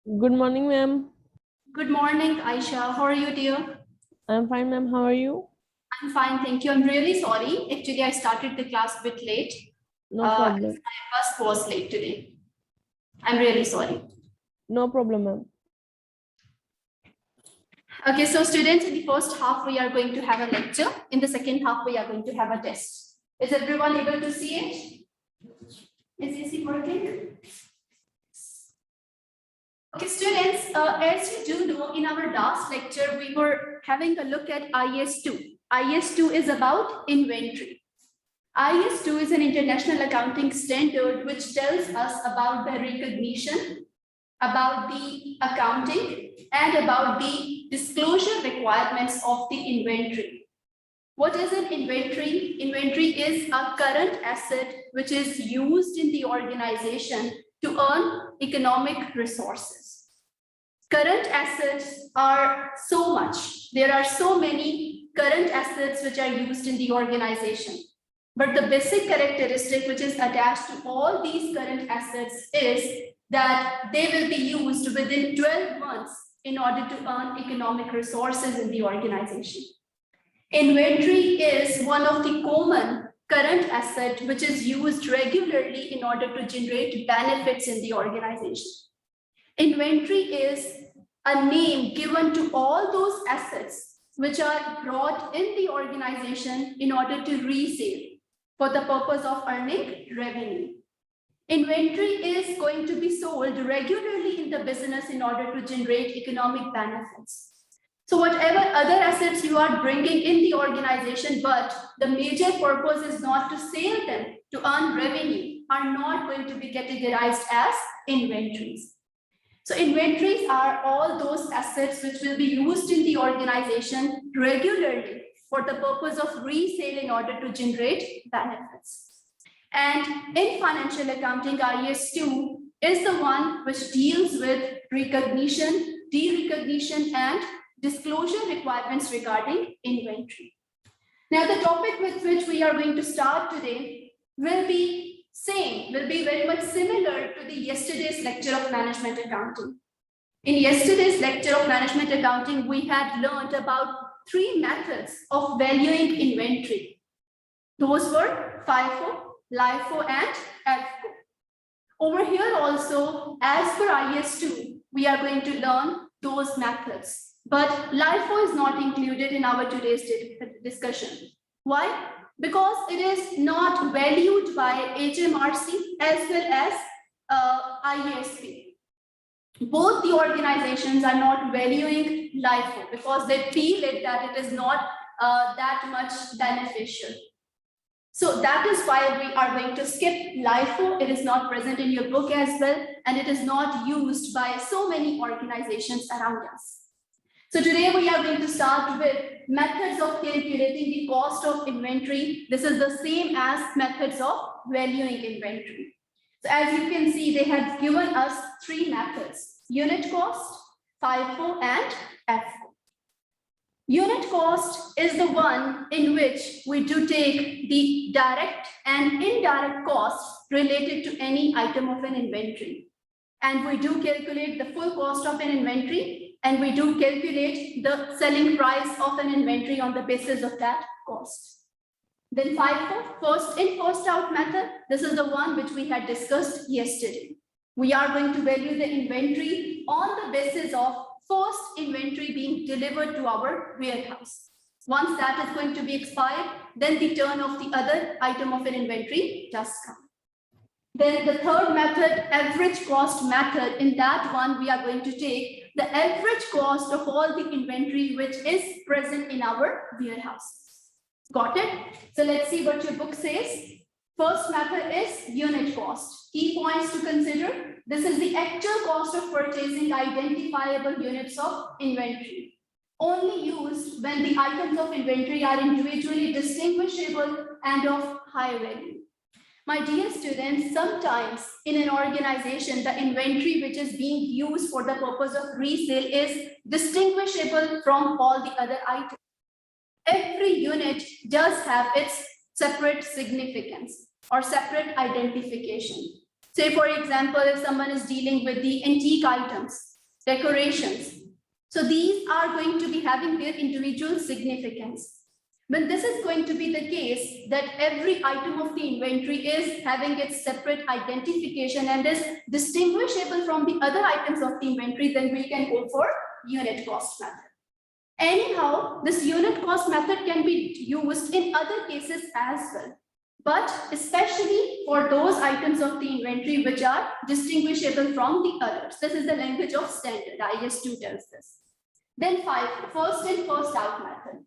Good morning, ma'am. Good morning, Aisha. How are you, dear? I'm fine, ma'am. How are you? I'm fine, thank you. I'm really sorry. Actually, I started the class a bit late. No As problem. my bus was late today. I'm really sorry. No problem, ma'am. Okay, so students, in the first half, we are going to have a lecture. In the second half, we are going to have a test. Is everyone able to see it? Is AC working? Okay, students, as you do know, in our last lecture, we were having a look at IS2. IS2 is about inventory. IS2 is an international accounting standard which tells us about the recognition, about the accounting, and about the disclosure requirements of the inventory. What is an inventory? Inventory is a current asset which is used in the organization to earn economic resources. Current assets are so much. There are so many current assets which are used in the organization. But the basic characteristic which is attached to all these current assets is that they will be used within 12 months in order to earn economic resources in the organization. Inventory is one of the common current asset which is used regularly in order to generate benefits in the organization. Inventory is a name given to all those assets which are brought in the organization in order to resale for the purpose of earning revenue. Inventory is going to be sold regularly in the business in order to generate economic benefits. So whatever other assets you are bringing in the organization, but the major purpose is not to sell them to earn revenue, are not going to be categorized as inventories. So inventories are all those assets which will be used in the organization regularly for the purpose of resale in order to generate benefits. And in financial accounting, IS2 is the one which deals with recognition, derecognition, and disclosure requirements regarding inventory. Now, the topic with which we are going to start today will be very much similar to the yesterday's lecture of management accounting. In yesterday's lecture of management accounting, we had learned about 3 methods of valuing inventory. Those were FIFO, LIFO, and FCO. Over here also, as per IS2, we are going to learn those methods. But LIFO is not included in our today's discussion. Why? Because it is not valued by HMRC as well as IASP. Both the organizations are not valuing LIFO because they feel that it is not that much beneficial. So that is why we are going to skip LIFO. It is not present in your book as well, and it is not used by so many organizations around us. So today we are going to start with methods of calculating the cost of inventory. This is the same as methods of valuing inventory. So as you can see, they have given us 3 methods: unit cost, FIFO, and FCO. Unit cost is the one in which we do take the direct and indirect costs related to any item of an inventory. And we do calculate the full cost of an inventory, and we do calculate the selling price of an inventory on the basis of that cost. Then FIFO, first in, first out method. This is the one which we had discussed yesterday. We are going to value the inventory on the basis of first inventory being delivered to our warehouse. Once that is going to be expired, then the turn of the other item of an inventory does come. Then the third method, average cost method. In that one, we are going to take the average cost of all the inventory which is present in our warehouse. Got it? So let's see what your book says. First method is unit cost. Key points to consider. This is the actual cost of purchasing identifiable units of inventory. Only used when the items of inventory are individually distinguishable and of high value. My dear students, sometimes in an organization, the inventory which is being used for the purpose of resale is distinguishable from all the other items. Every unit does have its separate significance or separate identification. Say, for example, if someone is dealing with the antique items, decorations. So these are going to be having their individual significance. When this is going to be the case, that every item of the inventory is having its separate identification and is distinguishable from the other items of the inventory, then we can go for unit cost method. Anyhow, this unit cost method can be used in other cases as well, but especially for those items of the inventory which are distinguishable from the others. This is the language of standard. IS2 tells this. Then 5, first in, first out method.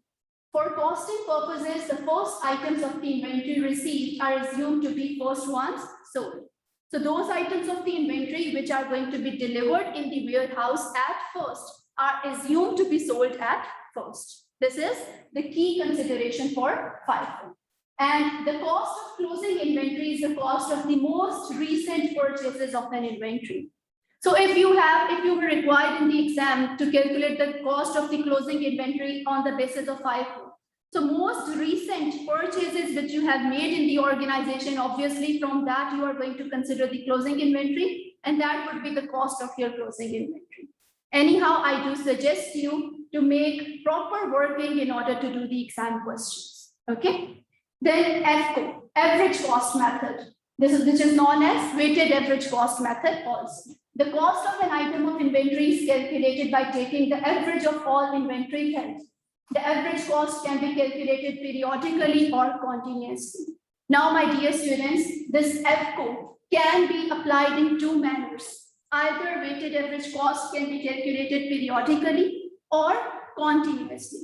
For costing purposes, the first items of the inventory received are assumed to be first ones sold. So those items of the inventory which are going to be delivered in the warehouse at first are assumed to be sold at first. This is the key consideration for FIFO. And the cost of closing inventory is the cost of the most recent purchases of an inventory. So if you were required in the exam to calculate the cost of the closing inventory on the basis of FIFO, so most recent purchases which you have made in the organization, obviously from that you are going to consider the closing inventory, and that would be the cost of your closing inventory. Anyhow, I do suggest you to make proper working in order to do the exam questions. Okay. Then FCO, average cost method. Which is known as weighted average cost method also. The cost of an item of inventory is calculated by taking the average of all inventory held. The average cost can be calculated periodically or continuously. Now, my dear students, this FCO can be applied in two manners. Either weighted average cost can be calculated periodically or continuously.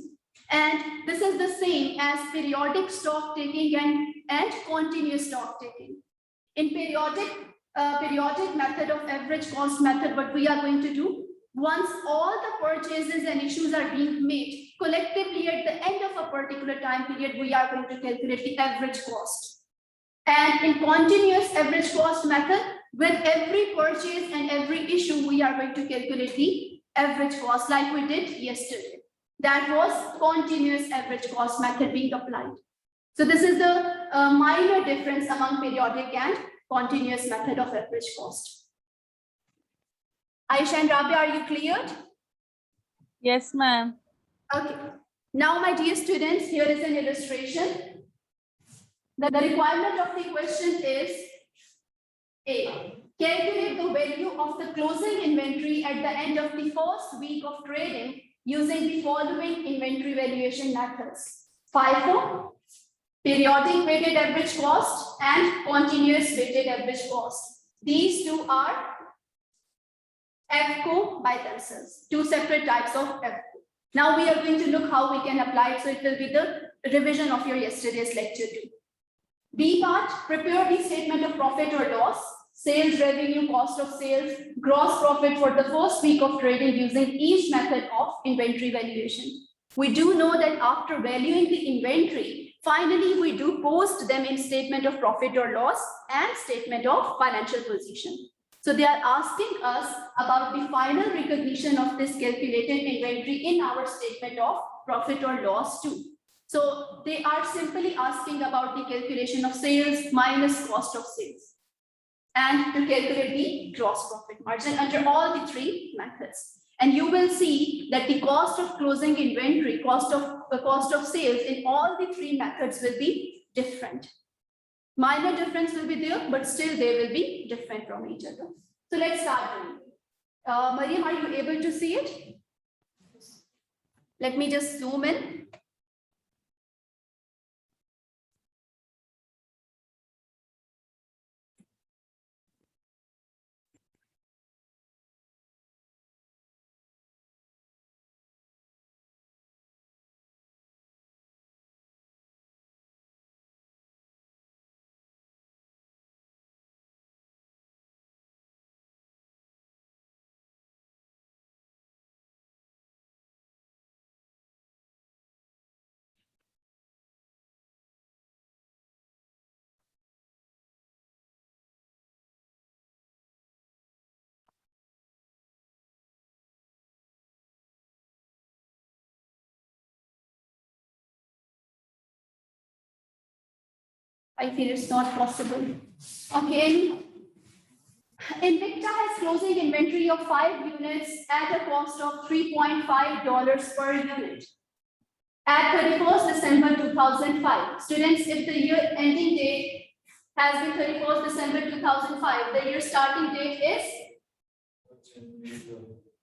And this is the same as periodic stock taking and continuous stock taking. In periodic method of average cost method, what we are going to do, once all the purchases and issues are being made collectively at the end of a particular time period, we are going to calculate the average cost. And in continuous average cost method, with every purchase and every issue, we are going to calculate the average cost like we did yesterday. That was continuous average cost method being applied. So this is the minor difference among periodic and continuous method of average cost. Aisha and Rabia, are you cleared? Yes, ma'am. Okay. Now, my dear students, here is an illustration. The requirement of the question is A. Calculate the value of the closing inventory at the end of the first week of trading using the following inventory valuation methods. FIFO, periodic weighted average cost, and continuous weighted average cost. These two are FCO by themselves, two separate types of FCO. Now we are going to look how we can apply it, so it will be the revision of your yesterday's lecture too. B part, prepare the statement of profit or loss, sales revenue, cost of sales, gross profit for the first week of trading using each method of inventory valuation. We do know that after valuing the inventory, finally we do post them in statement of profit or loss and statement of financial position. So they are asking us about the final recognition of this calculated inventory in our statement of profit or loss too. So they are simply asking about the calculation of sales minus cost of sales and to calculate the gross profit margin under all the three methods. And you will see that the cost of closing inventory, cost of sales in all the three methods will be different. Minor difference will be there, but still they will be different from each other. So let's start doing. Mariam, are you able to see it? Let me just zoom in. I feel it's not possible. Okay. Invicta has closing inventory of 5 units at a cost of $3.5 per unit. At 31st December 2005. Students, if the year ending date has been 31st December 2005, the year starting date is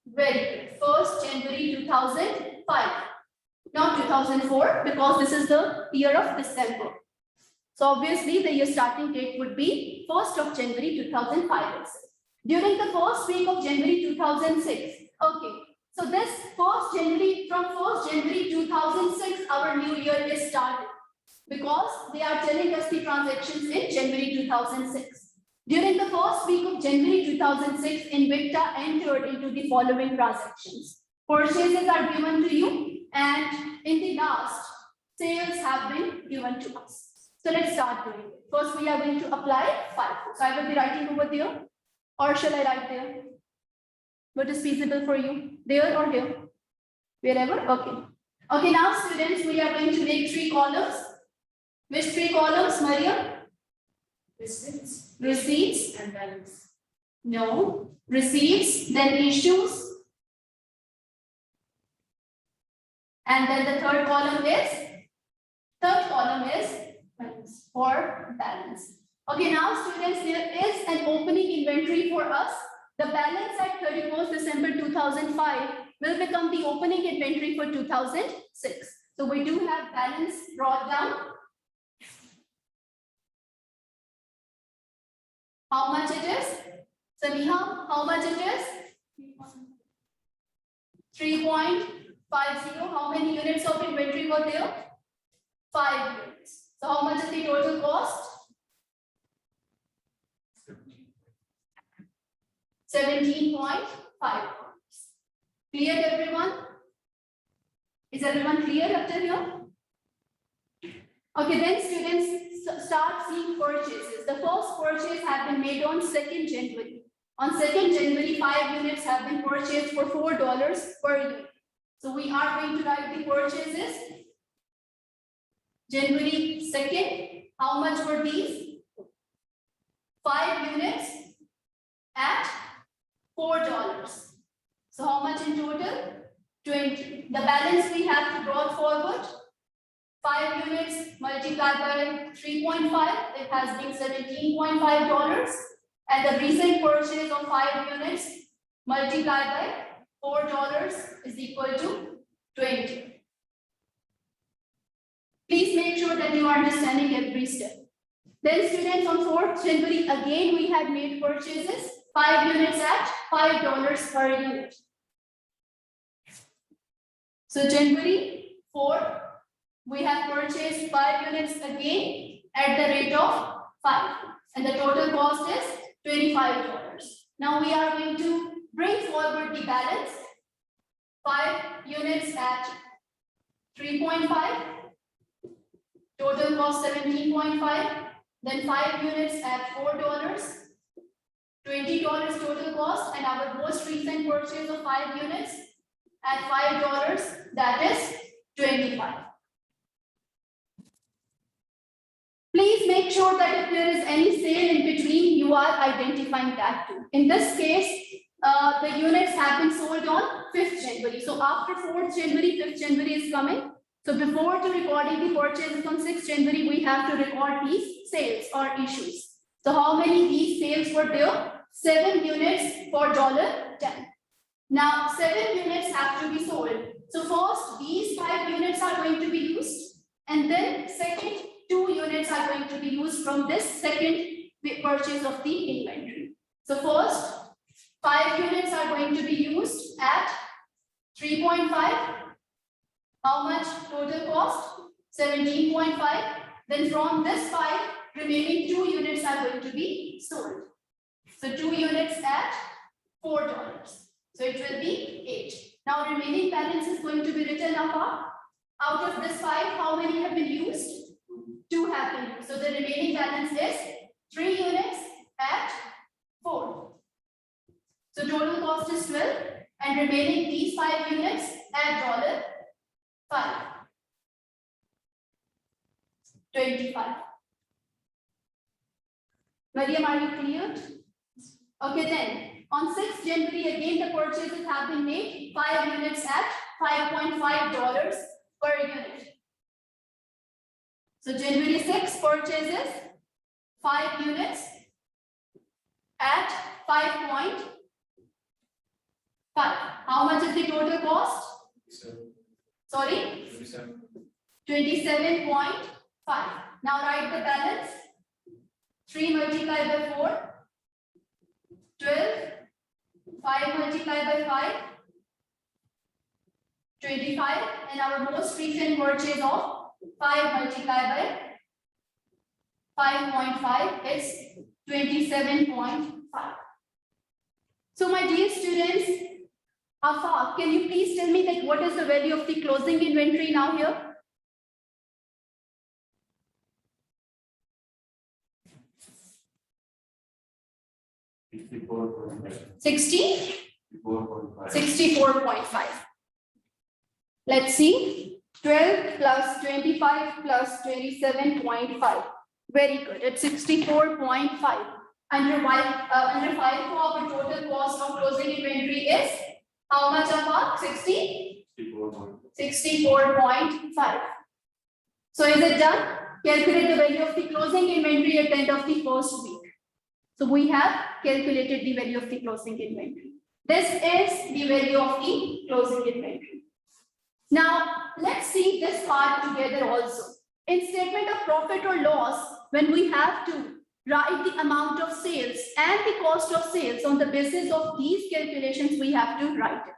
very good. 1st January 2005, not 2004, because this is the year of December. So obviously the year starting date would be 1st of January 2005. During the first week of January 2006. Okay. So this 1st January, from 1st January 2006, our new year is started because they are telling us the transactions in January 2006. During the first week of January 2006, Invicta entered into the following transactions. Purchases are given to you, and in the last, sales have been given to us. So let's start doing it. First, we are going to apply FIFO. So I will be writing over there, or shall I write there? What is feasible for you? There or here? Wherever? Okay. Okay, now students, we are going to make 3 columns. Which 3 columns, Maria? Receipts. Receipts. And balance. No. Receipts, then issues. And then the third column is balance, for balance. Okay, now students, there is an opening inventory for us. The balance at 31st December 2005 will become the opening inventory for 2006. So we do have balance brought down. How much it is? Samiha, how much it is? 3.50. How many units of inventory were there? 5 units. So how much is the total cost? 17.5. Clear, everyone? Is everyone clear up till here? Okay, then students start seeing purchases. The first purchase have been made on 2nd January. On 2nd January, 5 units have been purchased for $4 per unit. So we are going to write the purchases. January 2nd, how much were these? 5 units at $4. So how much in total? 20. The balance we have to brought forward. 5 units multiplied by 3.5, it has been $17.5. And the recent purchase of 5 units multiplied by $4 is equal to 20. Please make sure that you are understanding every step. Then students, on 4th January, again we had made purchases, 5 units at $5 per unit. So January 4, we have purchased 5 units again at the rate of 5. And the total cost is $25. Now we are going to bring forward the balance. 5 units at 3.5. Total cost 17.5. Then 5 units at $4. $20 total cost, and our most recent purchase of 5 units at $5, that is 25. Please make sure that if there is any sale in between, you are identifying that too. In this case, the units have been sold on 5th January. So after 4th January, 5th January is coming. So before to recording the purchases on 6th January, we have to record these sales or issues. So how many these sales were there? 7 units for $10. Now 7 units have to be sold. So first, these 5 units are going to be used, and then second, 2 units are going to be used from this second purchase of the inventory. So first, 5 units are going to be used at 3.5. How much total cost? 17.5. Then from this 5, remaining 2 units are going to be sold. So 2 units at $4. So it will be 8. Now remaining balance is going to be written apart. Out of this 5, how many have been used? 2 have been used. So the remaining balance is 3 units at 4. So total cost is 12, and remaining these 5 units at $5. 25. Mariam, are you clear? Okay, then on 6th January, again the purchases have been made 5 units at $5.5 per unit. So January 6 purchases 5 units at 5.5. How much is the total cost? Sorry? 27.5. Now write the balance. 3 multiplied by 4. 12. 5 multiplied by 5. 25. And our most recent purchase of 5 multiplied by 5.5 is 27.5. So my dear students, Afa, can you please tell me that what is the value of the closing inventory now here? $64.5. 64.5. Let's see. 12 plus 25 plus 27.5. Very good. It's 64.5. Under 5 our total cost of closing inventory is how much of 64.5. So is it done? Calculate the value of the closing inventory at the end of the first week. So we have calculated the value of the closing inventory. This is the value of the closing inventory. Now let's see this part together also. In statement of profit or loss, when we have to write the amount of sales and the cost of sales, on the basis of these calculations, we have to write it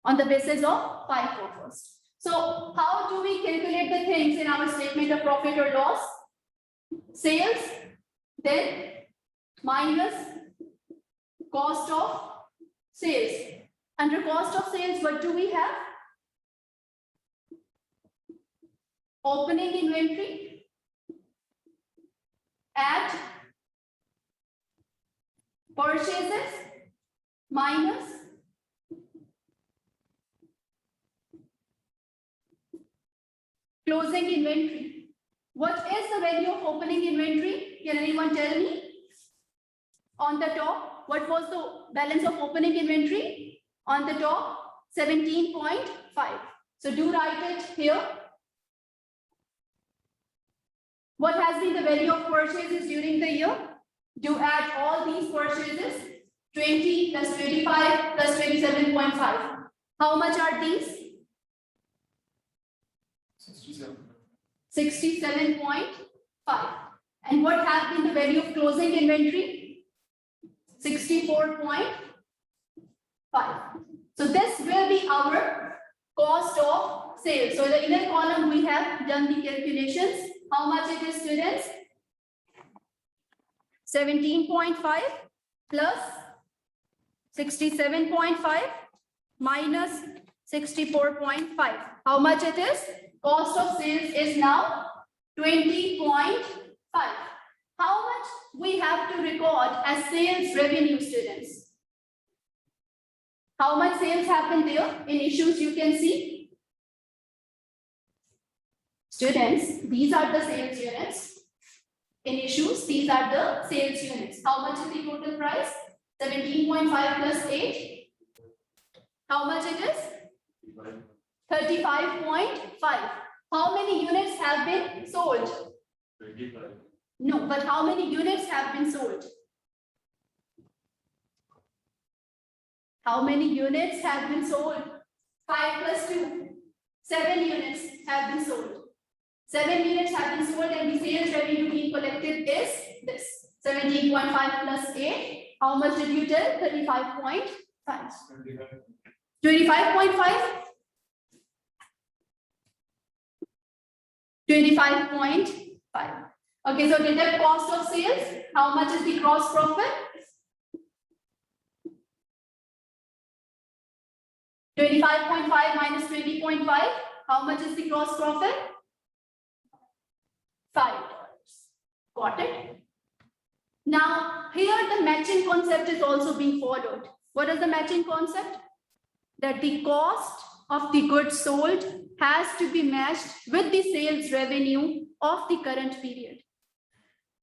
on the basis of FIFO first. So how do we calculate the things in our statement of profit or loss? Sales, then minus cost of sales. Under cost of sales, what do we have? Opening inventory at purchases minus closing inventory. What is the value of opening inventory? Can anyone tell me? On the top, what was the balance of opening inventory? On the top, 17.5. So do write it here. What has been the value of purchases during the year? Do add all these purchases. 20 plus 25 plus 27.5. How much are these? 67.5. And what has been the value of closing inventory? 64.5. So this will be our cost of sales. So in the inner column, we have done the calculations. How much it is, students? 17.5 plus 67.5 minus 64.5. How much it is? Cost of sales is now 20.5. How much we have to record as sales revenue, students? How much sales happen there? In issues you can see. Students, these are the sales units. In issues, these are the sales units. How much is the total price? 17.5 plus 8. How much it is? 35.5. How many units have been sold? 25. No, but how many units have been sold? How many units have been sold? 5 plus 2. 7 units have been sold. 7 units have been sold and the sales revenue being collected is this. 17.5 plus 8. How much did you tell? 35.5. 25.5? 25.5. Okay, so deduct cost of sales. How much is the gross profit? 25.5 minus 20.5. How much is the gross profit? $5. Got it? Now, here the matching concept is also being followed. What is the matching concept? That the cost of the goods sold has to be matched with the sales revenue of the current period.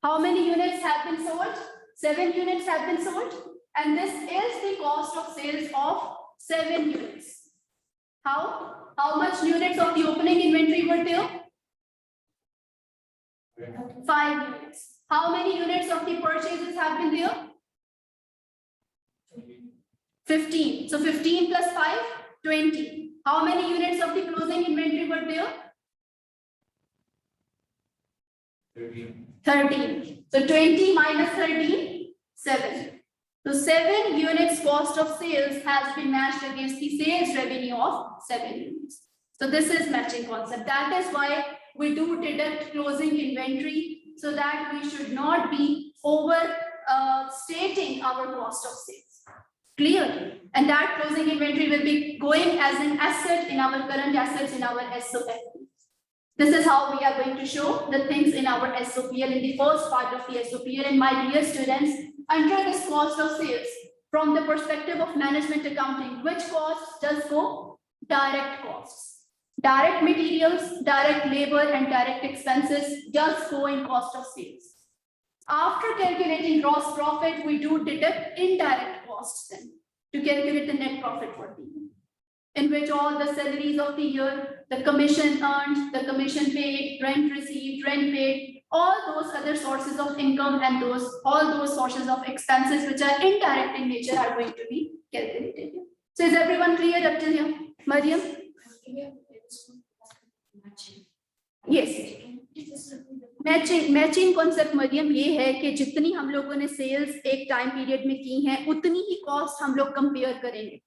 How many units have been sold? 7 units have been sold. And this is the cost of sales of 7 units. How much units of the opening inventory were there? 5 units. How many units of the purchases have been there? 15. So 15 plus 5, 20. How many units of the closing inventory were there? 13. So 20 minus 13, 7. So 7 units cost of sales has been matched against the sales revenue of 7 units. So this is matching concept. That is why we do deduct closing inventory, so that we should not be stating our cost of sales. Clear? And that closing inventory will be going as an asset in our current assets in our SOP. This is how we are going to show the things in our SOPL in the first part of the SOPL. And my dear students, under this cost of sales, from the perspective of management accounting, which costs does go? Direct costs. Direct materials, direct labor, and direct expenses just go in cost of sales. After calculating gross profit, we do deduct indirect costs then to calculate the net profit for the year, in which all the salaries of the year, the commission earned, the commission paid, rent received, rent paid, all those other sources of income and all those sources of expenses which are indirect in nature are going to be calculated. So is everyone clear up till here? Mariam? Yes. Matching concept Mariam ये है कि जितनी हम लोगों ने sales एक time period में की हैं उतनी ही कॉस्ट हम लोग कंपेयर करेंगे.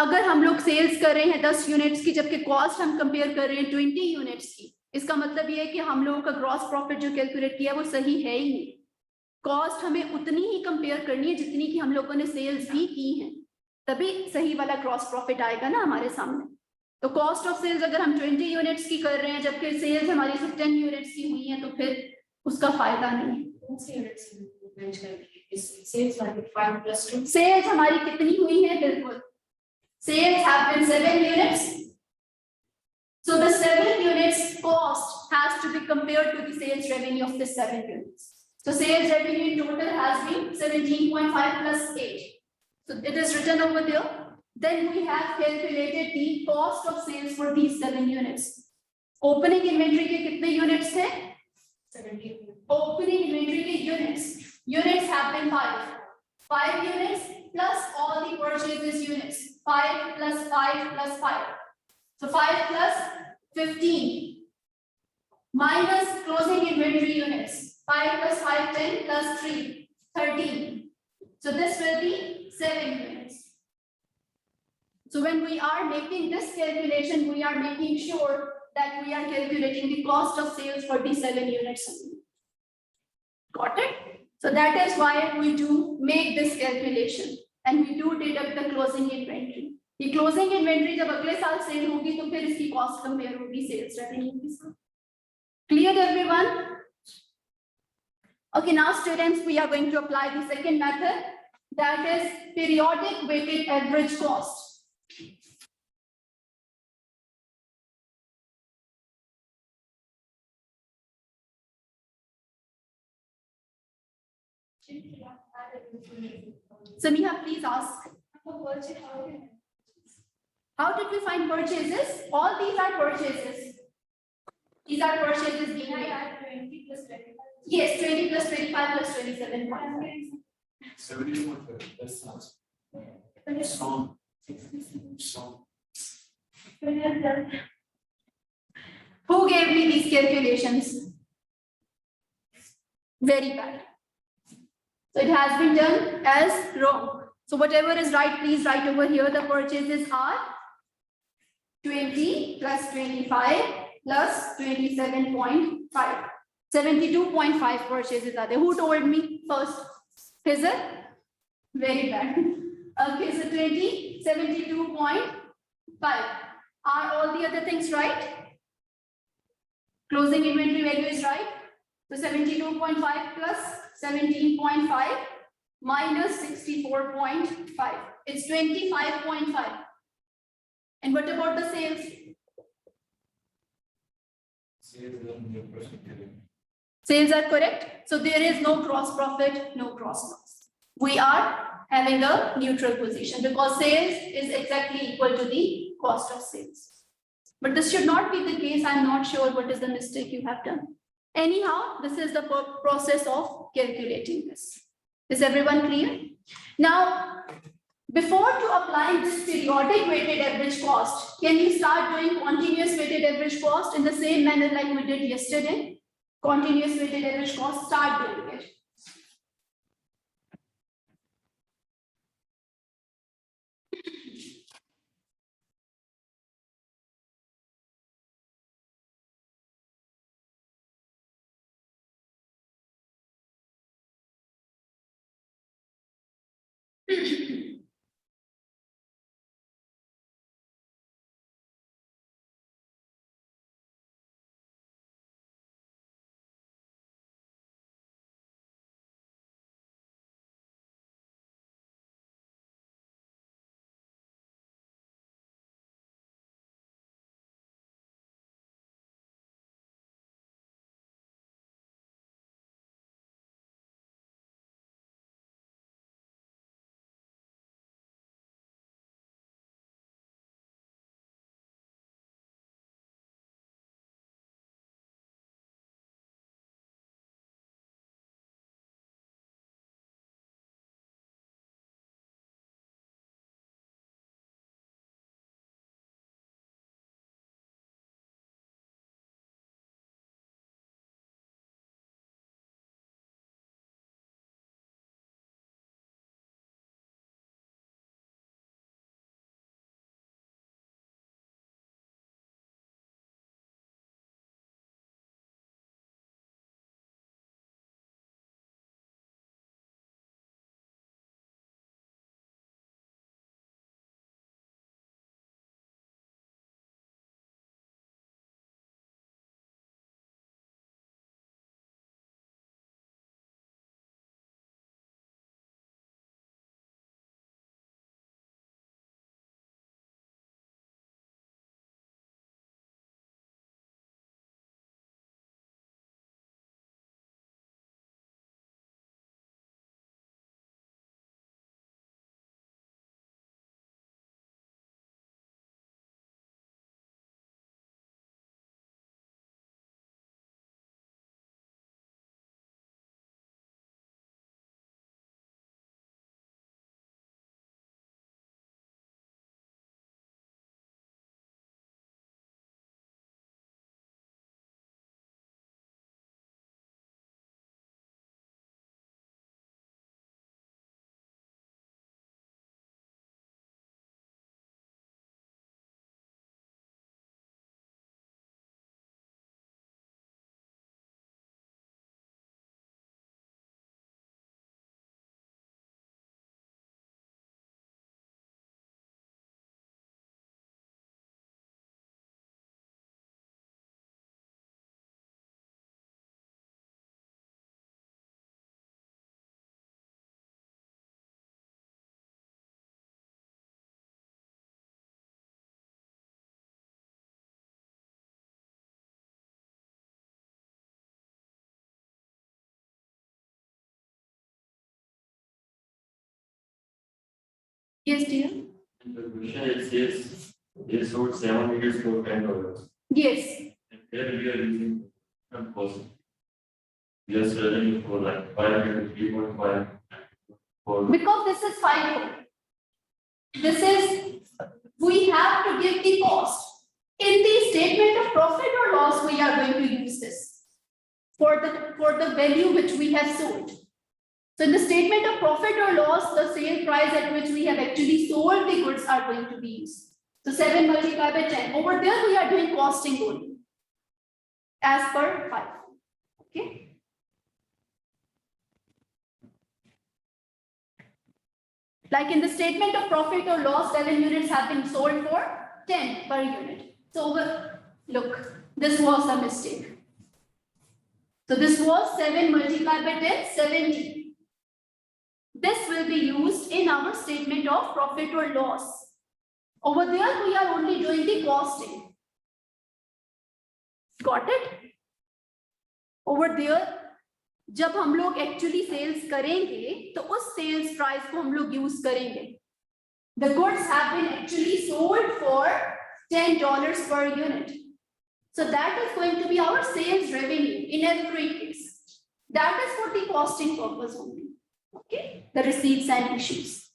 अगर हम लोग सेल्स कर रहे हैं 10 यूनिट्स की, जबकि कॉस्ट हम कंपेयर कर रहे हैं 20 यूनिट्स की, इसका मतलब ये है कि हम लोगों का ग्रॉस प्रॉफिट जो कैलकुलेट किया वो सही है ही नहीं. कॉस्ट हमें उतनी ही कंपेयर करनी है जितनी की हम लोगों ने सेल्स भी की हैं, तभी सही वाला ग्रॉस प्रॉफिट आएगा ना हमारे सामने. तो कॉस्ट ऑफ सेल्स अगर हम 20 यूनिट्स की कर रहे हैं जबकि सेल्स हमारी सिर्फ 10 यूनिट्स की हुई हैं, तो फिर उसका फायदा नहीं है. सेल्स हमारी कितनी हुई है? बिल्कुल, sales have been 7 units. So the 7 units cost has to be compared to the sales revenue of the 7 units. So sales revenue in total has been 17.5 plus 8. So it is written over there. Then we have calculated the cost of sales for these 7 units. Opening inventory के कितने units थे? 17. Opening inventory के units. Units have been 5. 5 units plus all the purchases units. 5 plus 5 plus 5. So 5 plus 15 minus closing inventory units. 5 plus 5, 10 plus 3, 13. So this will be 7 units. So when we are making this calculation, we are making sure that we are calculating the cost of sales for the 7 units. Got it? So that is why we do make this calculation and we do deduct the closing inventory. The closing inventory जब अगले साल cell होगी तो फिर इसकी cost compare होगी sales revenue के साथ. Clear everyone? Okay, now students, we are going to apply the second method, that is periodic weighted average cost. Samiha, please ask. How did we find purchases? All these are purchases. These are purchases being made. 20 plus 25. Yes, 20 plus 25 plus 27.5. 70.5. That's not. Song. Who gave me these calculations? Very bad. So it has been done as wrong. So whatever is right, please write over here. The purchases are 20 plus 25 plus 27.5. 72.5 purchases are there. Who told me first? Is it? Very bad. Okay, so 20, 72.5. Are all the other things right? Closing inventory value is right. So 72.5 plus 17.5 minus 64.5. It's 25.5. And what about the sales? Sales are correct. So there is no gross profit, no gross loss. We are having a neutral position because sales is exactly equal to the cost of sales. But this should not be the case. I'm not sure what is the mistake you have done. Anyhow, this is the process of calculating this. Is everyone clear? Now, before to applying this periodic weighted average cost, can you start doing continuous weighted average cost in the same manner like we did yesterday? Continuous weighted average cost, start doing it. Yes, dear. The question is yes, they sold 7 years for $10. Yes. And there we are using different cost. We are selling it for like 500, 3.5. For Because this is FIFO. This is, we have to give the cost. In the statement of profit or loss, we are going to use this for the value which we have sold. So in the statement of profit or loss, the sale price at which we have actually sold the goods are going to be used. So 7 multiplied by 10. Over there, we are doing costing only as per FIFO. Okay. Like in the statement of profit or loss, 7 units have been sold for 10 per unit. So look, this was a mistake. So this was 7 multiplied by 10, 70. This will be used in our statement of profit or loss. Over there, we are only doing the costing. Got it? Over there, जब हम लोग actually sales करेंगे तो उस sales price को हम लोग use करेंगे. The goods have been actually sold for $10 per unit. So that is going to be our sales revenue in every case. That is for the costing purpose only. Okay, the receipts and issues.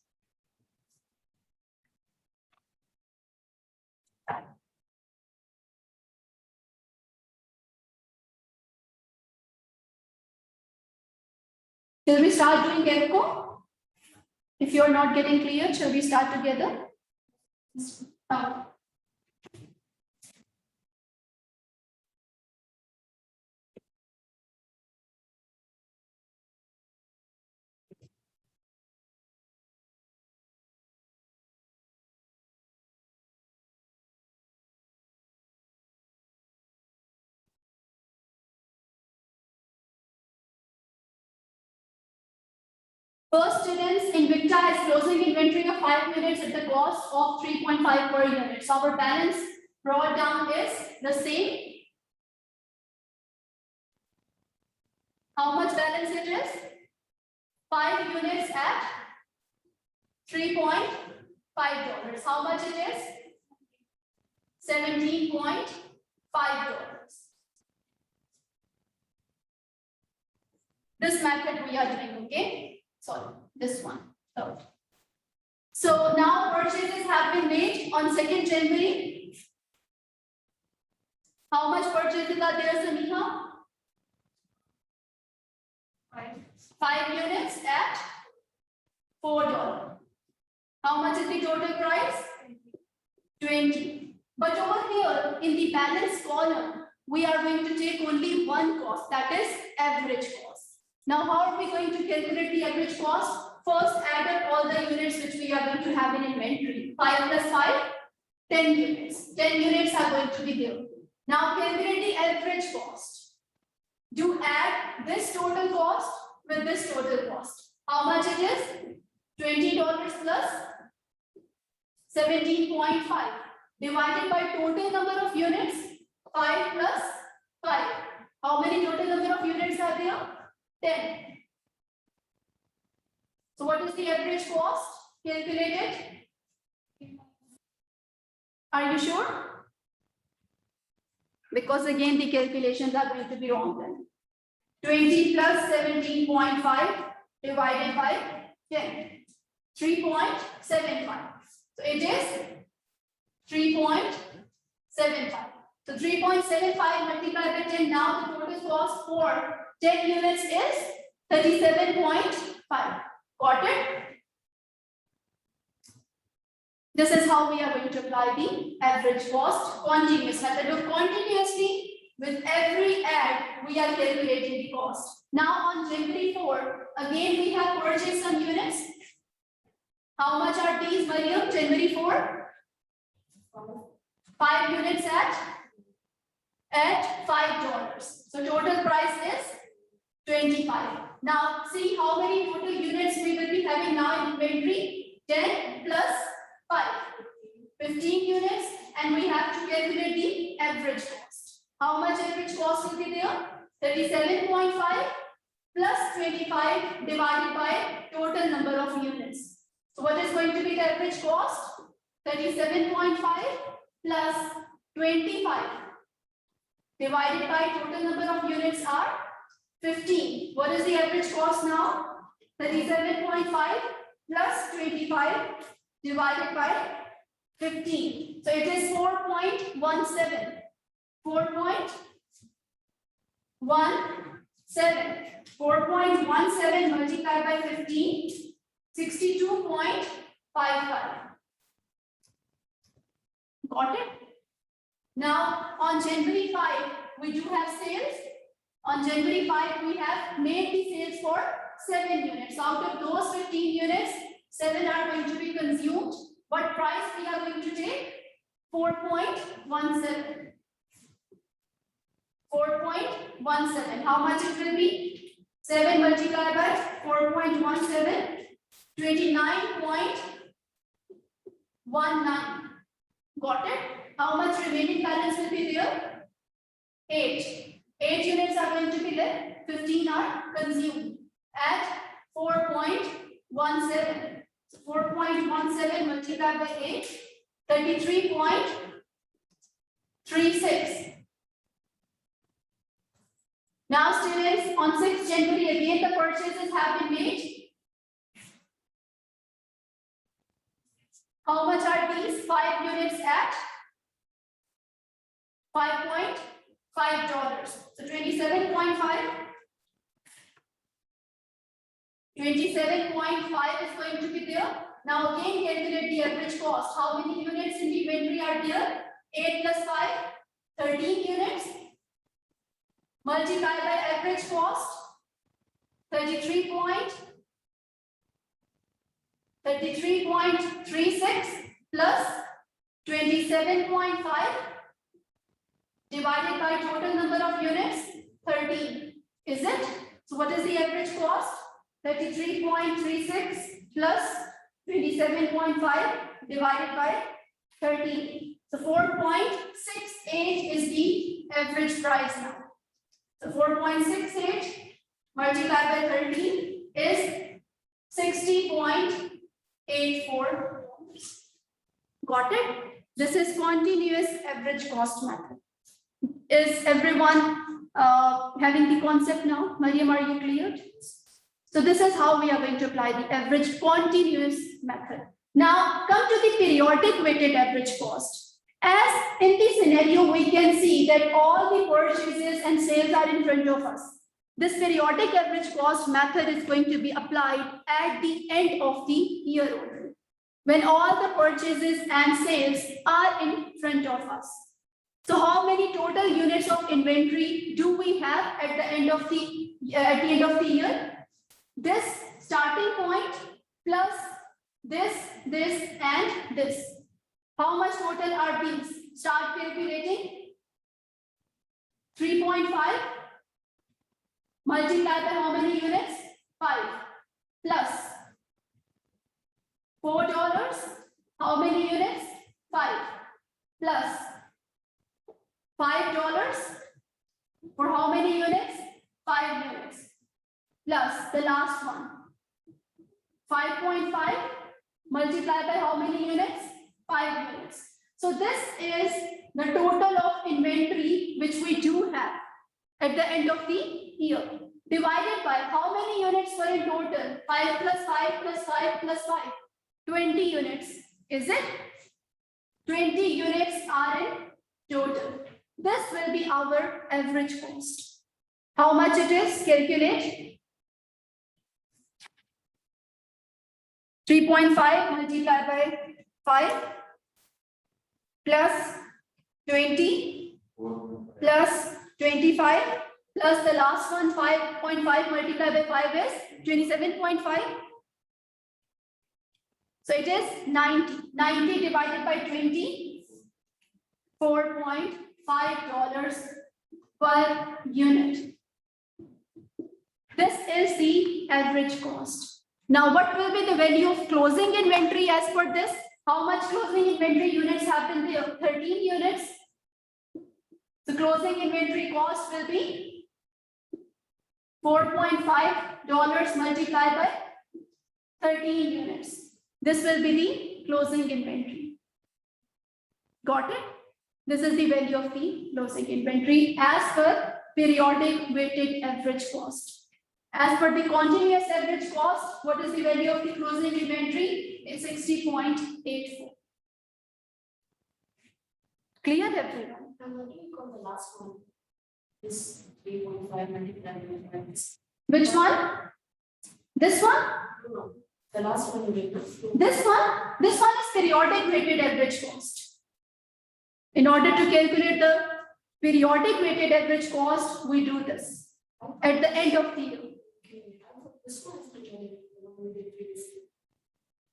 Shall we start doing EFCO? If you are not getting clear, shall we start together? First students, Invicta has closing inventory of 5 units at the cost of 3.5 per unit. So our balance brought down is the same. How much balance it is? 5 units at $3.5. How much it is? $17.5. This method we are doing, okay? Sorry, this one. So now purchases have been made on 2nd January. How much purchases are there, Sameha? 5 units at $4. How much is the total price? 20. But over here in the balance column, we are going to take only one cost, that is average cost. Now, how are we going to calculate the average cost? First, add up all the units which we are going to have in inventory. 5 plus 5, 10 units. 10 units are going to be there. Now, calculate the average cost. Do add this total cost with this total cost. How much it is? $20 plus 17.5 divided by total number of units, 5 plus 5. How many total number of units are there? 10. So what is the average cost? Calculate it. Are you sure? Because again the calculations are going to be wrong then. 20 plus 17.5 divided by 10. 3.75. So it is 3.75. So 3.75 multiplied by 10. Now the total cost for 10 units is 37.5. Got it? This is how we are going to apply the average cost continuous method. Look, continuously with every add we are calculating the cost. Now on January 4, again we have purchased some units. How much are these by year? January 4? 5 units at $5. So total price is 25. Now see how many total units we will be having now in inventory. 10 plus 5. 15 units, and we have to calculate the average cost. How much average cost will be there? 37.5 plus 25 divided by total number of units. So what is going to be the average cost? 37.5 plus 25 divided by total number of units are 15. What is the average cost now? 37.5 plus 25 divided by 15. So it is 4.17. 4.17. 4.17 multiplied by 15. 62.55. Got it? Now on January 5, we do have sales. On January 5, we have made the sales for 7 units. Out of those 15 units, 7 are going to be consumed. What price we are going to take? 4.17. 4.17. How much it will be? 7 multiplied by 4.17. 29.19. Got it? How much remaining balance will be there? 8. 8 units are going to be there. 15 are consumed at 4.17. So 4.17 multiplied by 8, 33.36. Now students, on 6th January again the purchases have been made. How much are these? 5 units at $5.5. So 27.5. 27.5 is going to be there. Now again calculate the average cost. How many units in the inventory are there? 8 plus 5, 13 units. Multiply by average cost, 33.36 plus 27.5 divided by total number of units, 13. Is it? So what is the average cost? 33.36 plus 27.5 divided by 13. So 4.68 is the average price now. So 4.68 multiplied by 13 is 60.84. Got it? This is continuous average cost method. Is everyone having the concept now? Mariam, are you clear? So this is how we are going to apply the average continuous method. Now come to the periodic weighted average cost. As in this scenario, we can see that all the purchases and sales are in front of us. This periodic average cost method is going to be applied at the end of the year only, when all the purchases and sales are in front of us. So how many total units of inventory do we have at the end of the year? This starting point plus this and this. How much total are these? Start calculating. 3.5 multiplied by how many units? 5 plus $4. How many units? 5 plus $5 for how many units? 5 units plus the last one. 5.5 multiplied by how many units? 5 units. So this is the total of inventory which we do have at the end of the year, divided by how many units were in total? 5 plus 5 plus 5 plus 5. 20 units. Is it? 20 units are in total. This will be our average cost. How much it is? Calculate. 3.5 multiplied by 5 plus 20 plus 25 plus the last one 5.5 multiplied by 5 is 27.5. So it is 90. 90 divided by 20, $4.5 per unit. This is the average cost. Now, what will be the value of closing inventory as per this? How much closing inventory units have been there? 13 units. The closing inventory cost will be $4.5 multiplied by 13 units. This will be the closing inventory. Got it? This is the value of the closing inventory as per periodic weighted average cost. As per the continuous average cost, what is the value of the closing inventory? It's 60.84. Clear, everyone? I'm looking for the last one. This 3.5 multiplied by 5. Which one? This one? No, the last one. This one? This one is periodic weighted average cost. In order to calculate the periodic weighted average cost, we do this at the end of the year. This one is the one we did previously.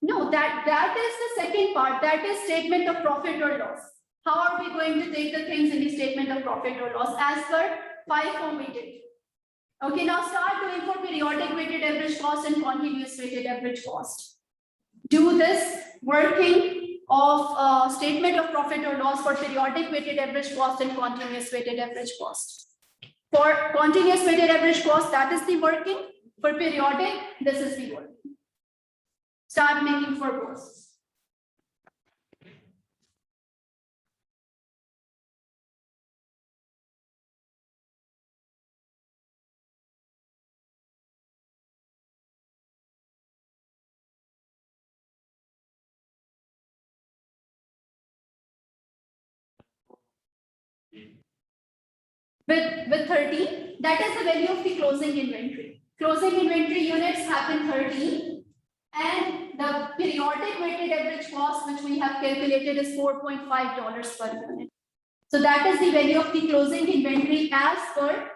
No, that is the second part. That is statement of profit or loss. How are we going to take the things in the statement of profit or loss as per FIFO we did? Okay, now start doing for periodic weighted average cost and continuous weighted average cost. Do this working of statement of profit or loss for periodic weighted average cost and continuous weighted average cost. For continuous weighted average cost, that is the working. For periodic, this is the working. Start making for both. With 13, that is the value of the closing inventory. Closing inventory units have been 13, and the periodic weighted average cost, which we have calculated, is $4.5 per unit. So that is the value of the closing inventory as per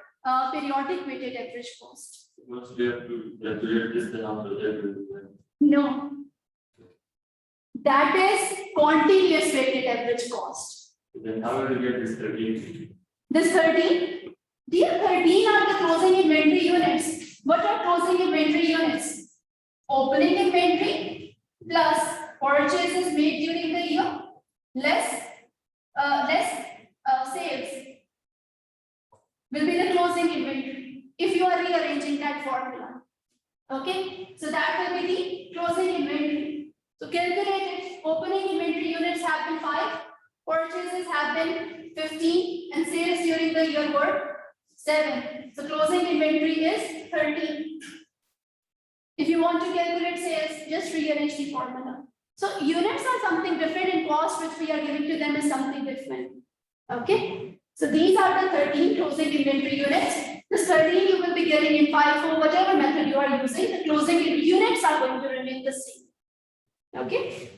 periodic weighted average cost. Once we have to calculate this, then after that, we will. No. That is continuous weighted average cost. Then how will we get this 13? This 13, these 13 are the closing inventory units. What are closing inventory units? Opening inventory plus purchases made during the year less sales will be the closing inventory if you are rearranging that formula. Okay, so that will be the closing inventory. So calculate it. Opening inventory units have been 5, purchases have been 15, and sales during the year were 7. So closing inventory is 13. If you want to calculate sales, just rearrange the formula. So units are something different, and cost which we are giving to them is something different. Okay. So these are the 13 closing inventory units. This 13 you will be getting in FIFO, whatever method you are using. The closing units are going to remain the same. Okay.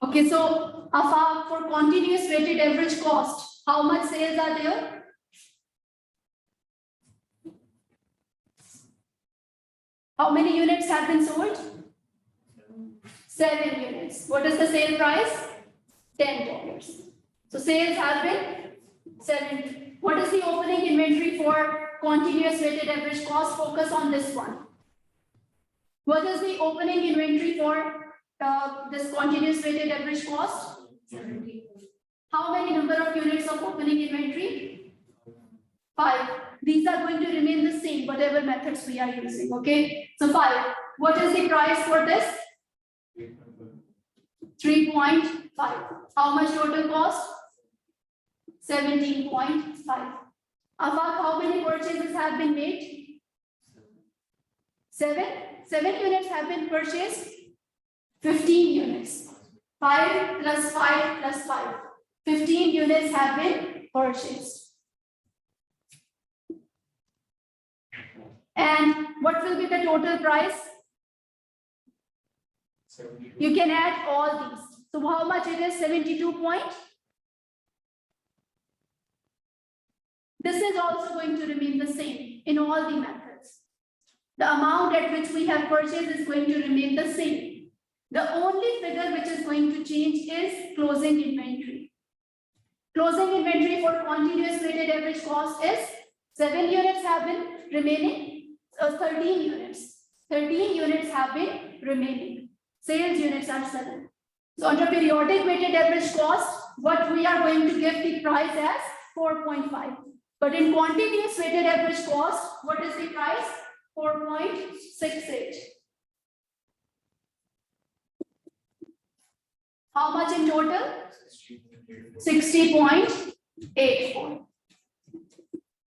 Okay, so AFA for continuous weighted average cost, how much sales are there? How many units have been sold? 7 units. What is the sale price? $10. So sales have been 7. What is the opening inventory for continuous weighted average cost? Focus on this one. What is the opening inventory for this continuous weighted average cost? 70. How many number of units of opening inventory? 5. These are going to remain the same, whatever methods we are using. Okay. So 5. What is the price for this? 3.5. How much total cost? 17.5. How many purchases have been made? 7. 7 units have been purchased. 15 units. 5 plus 5 plus 5. 15 units have been purchased. And what will be the total price? You can add all these. So how much it is? 72 point. This is also going to remain the same in all the methods. The amount at which we have purchased is going to remain the same. The only figure which is going to change is closing inventory. Closing inventory for continuous weighted average cost is 7 units have been remaining, 13 units. 13 units have been remaining. Sales units are 7. So under periodic weighted average cost, what we are going to give the price as 4.5. But in continuous weighted average cost, what is the price? 4.68. How much in total? 60.84.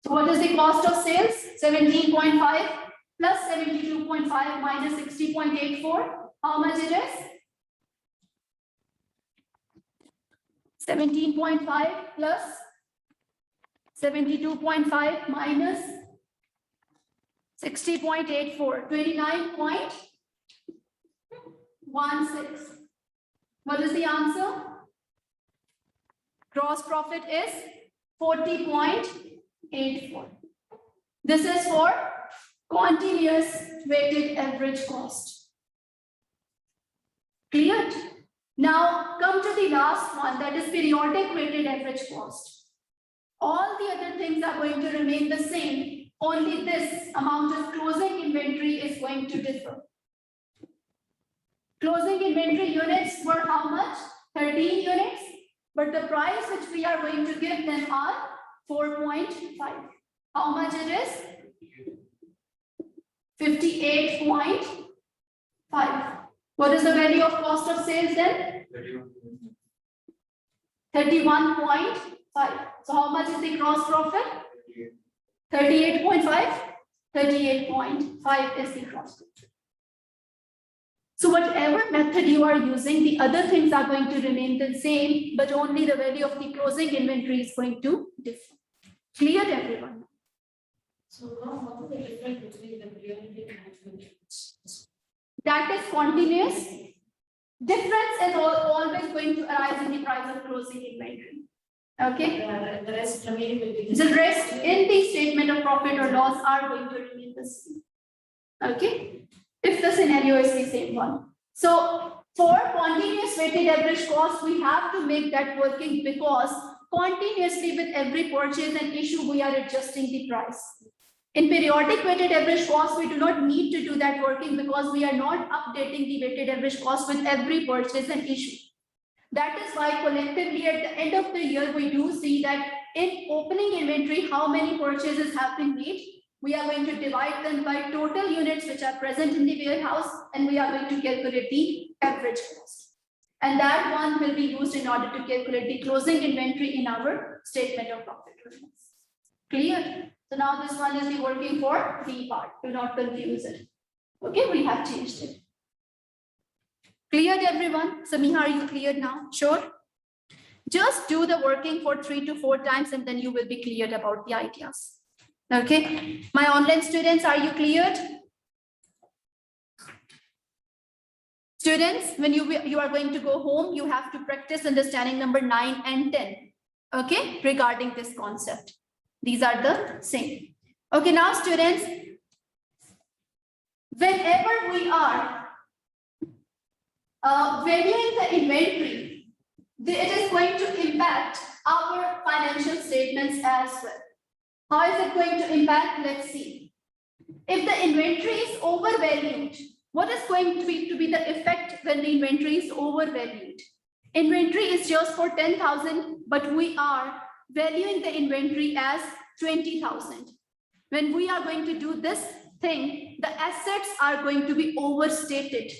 So what is the cost of sales? 17.5 plus 72.5 minus 60.84. How much it is? 17.5 plus 72.5 minus 60.84. 29.1. 16. What is the answer? Gross profit is 40.84. This is for continuous weighted average cost. Clear? Now come to the last one, that is periodic weighted average cost. All the other things are going to remain the same, only this amount of closing inventory is going to differ. Closing inventory units were how much? 13 units, but the price which we are going to give them are 4.5. How much it is? 58.5. What is the value of cost of sales then? 31.5. So how much is the gross profit? 38.5. 38.5 is the gross profit. So whatever method you are using, the other things are going to remain the same, but only the value of the closing inventory is going to differ. Clear, everyone? So what is the difference between the periodic and continuous? That is continuous. Difference is always going to arise in the price of closing inventory. Okay. The rest remaining will be. The rest in the statement of profit or loss are going to remain the same. Okay. If the scenario is the same one. So for continuous weighted average cost, we have to make that working because continuously with every purchase and issue, we are adjusting the price. In periodic weighted average cost, we do not need to do that working because we are not updating the weighted average cost with every purchase and issue. That is why collectively at the end of the year, we do see that in opening inventory, how many purchases have been made. We are going to divide them by total units which are present in the warehouse, and we are going to calculate the average cost. And that one will be used in order to calculate the closing inventory in our statement of profit or loss. Clear? So now this one is the working for B part. Do not confuse it. Okay, we have changed it. Cleared, everyone? Samiha, are you cleared now? Sure. Just do the working for 3 to 4 times and then you will be cleared about the ideas. Okay, my online students, are you cleared? Students, when you are going to go home, you have to practice understanding number 9 and 10. Okay, regarding this concept. These are the same. Okay, now students, whenever we are valuing the inventory, it is going to impact our financial statements as well. How is it going to impact? Let's see. If the inventory is overvalued, what is going to be the effect when the inventory is overvalued? Inventory is just for 10,000, but we are valuing the inventory as 20,000. When we are going to do this thing, the assets are going to be overstated.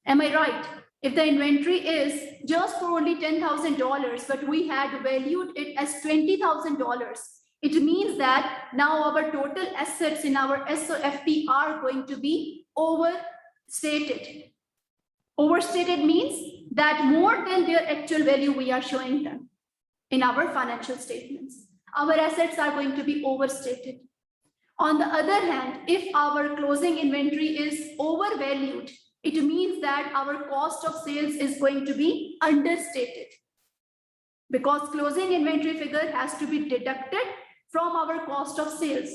Am I right? If the inventory is just for only $10,000, but we had valued it as $20,000, it means that now our total assets in our SOFP are going to be overstated. Overstated means that more than their actual value we are showing them in our financial statements. Our assets are going to be overstated. On the other hand, if our closing inventory is overvalued, it means that our cost of sales is going to be understated. Because closing inventory figure has to be deducted from our cost of sales.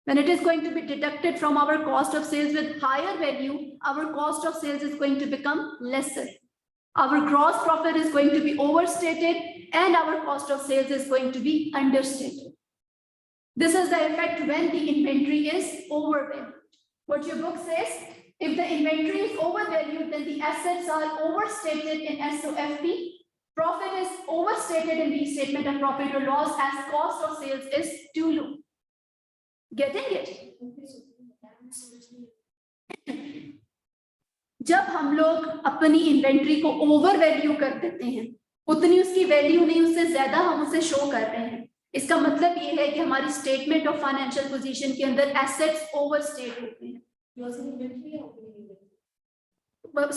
When it is going to be deducted from our cost of sales with higher value, our cost of sales is going to become lesser. Our gross profit is going to be overstated and our cost of sales is going to be understated. This is the effect when the inventory is overvalued. What your book says, if the inventory is overvalued, then the assets are overstated in SOFP. Profit is overstated in the statement of profit or loss as cost of sales is too low. Getting it? जब हम लोग अपनी inventory को over value कर देते हैं, उतनी उसकी वैल्यू नहीं, उससे ज्यादा हम उसे शो कर रहे हैं, इसका मतलब ये है कि हमारी स्टेटमेंट ऑफ फाइनेंशियल पोजीशन के अंदर एसेट्स ओवरस्टेट होते हैं।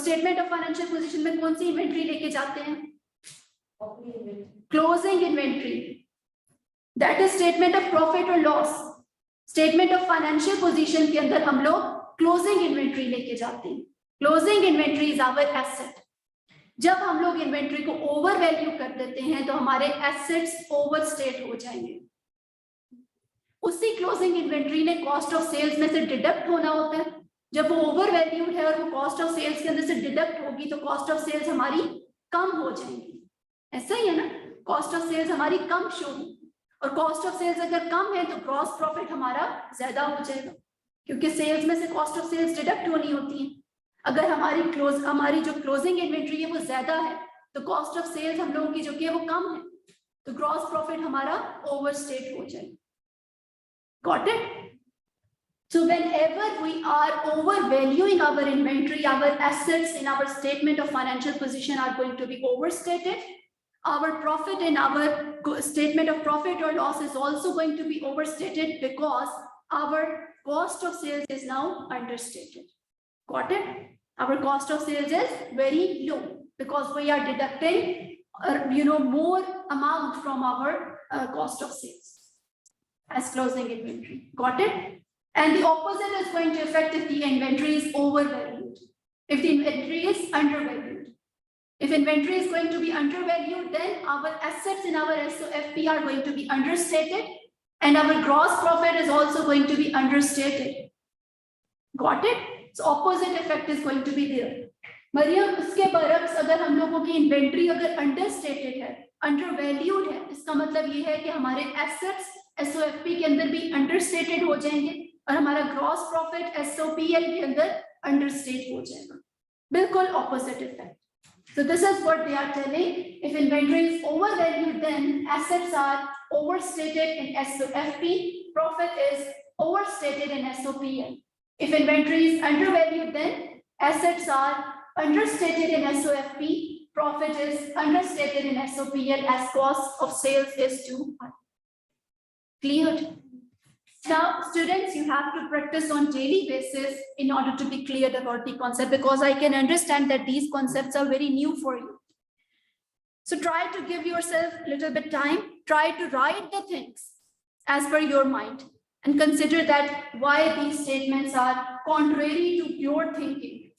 स्टेटमेंट ऑफ फाइनेंशियल पोजीशन में कौन सी इन्वेंट्री लेके जाते हैं? Closing inventory, that is statement of profit और loss. Statement of financial position के अंदर हम लोग क्लोजिंग इन्वेंट्री लेके जाते हैं। Closing inventory is our asset. जब हम लोग इन्वेंट्री को ओवर वैल्यू कर देते हैं तो हमारे एसेट्स ओवरस्टेट हो जाएंगे। उसी क्लोजिंग इन्वेंट्री ने कॉस्ट ऑफ सेल्स में से डिडक्ट होना होता है। जब वो ओवर वैल्यूड है और वो कॉस्ट ऑफ सेल्स के अंदर से डिडक्ट होगी तो कॉस्ट ऑफ सेल्स हमारी कम हो जाएंगी। ऐसा ही है ना, कॉस्ट ऑफ सेल्स हमारी कम शो होगी और कॉस्ट ऑफ सेल्स अगर कम है तो ग्रॉस प्रॉफिट हमारा ज्यादा हो जाएगा, क्योंकि सेल्स में से कॉस्ट ऑफ सेल्स डिडक्ट होनी होती है। अगर हमारी जो क्लोजिंग इन्वेंट्री है वो ज्यादा है तो कॉस्ट ऑफ सेल्स हम लोगों की जो कि है वो कम है, तो ग्रॉस प्रॉफिट हमारा ओवरस्टेट हो जाएगा। Got it? So whenever we are overvaluing our inventory, our assets in our statement of financial position are going to be overstated. Our profit in our statement of profit or loss is also going to be overstated because our cost of sales is now understated. Got it? Our cost of sales is very low because we are deducting more amount from our cost of sales as closing inventory. Got it? And the opposite is going to affect if the inventory is overvalued, if the inventory is undervalued. If inventory is going to be undervalued, then our assets in our SOFP are going to be understated and our gross profit is also going to be understated. Got it? So opposite effect is going to be there. Maryam, उसके बरक्स अगर हम लोगों की inventory अगर understated है, undervalued है, इसका मतलब ये है कि हमारे एसेट्स एसओएफपी के अंदर भी अंडरस्टेटेड हो जाएंगे और हमारा ग्रॉस प्रॉफिट एसओपीएल के अंदर अंडरस्टेट हो जाएगा। बिल्कुल opposite effect. So this is what they are telling. If inventory is overvalued, then assets are overstated in SOFP, profit is overstated in SOPL. If inventory is undervalued, then assets are understated in SOFP, profit is understated in SOPL as cost of sales is too high. Cleared? Now, students, you have to practice on daily basis in order to be cleared about the concept, because I can understand that these concepts are very new for you. So try to give yourself a little bit time, try to write the things as per your mind and consider that why these statements are contrary to your thinking.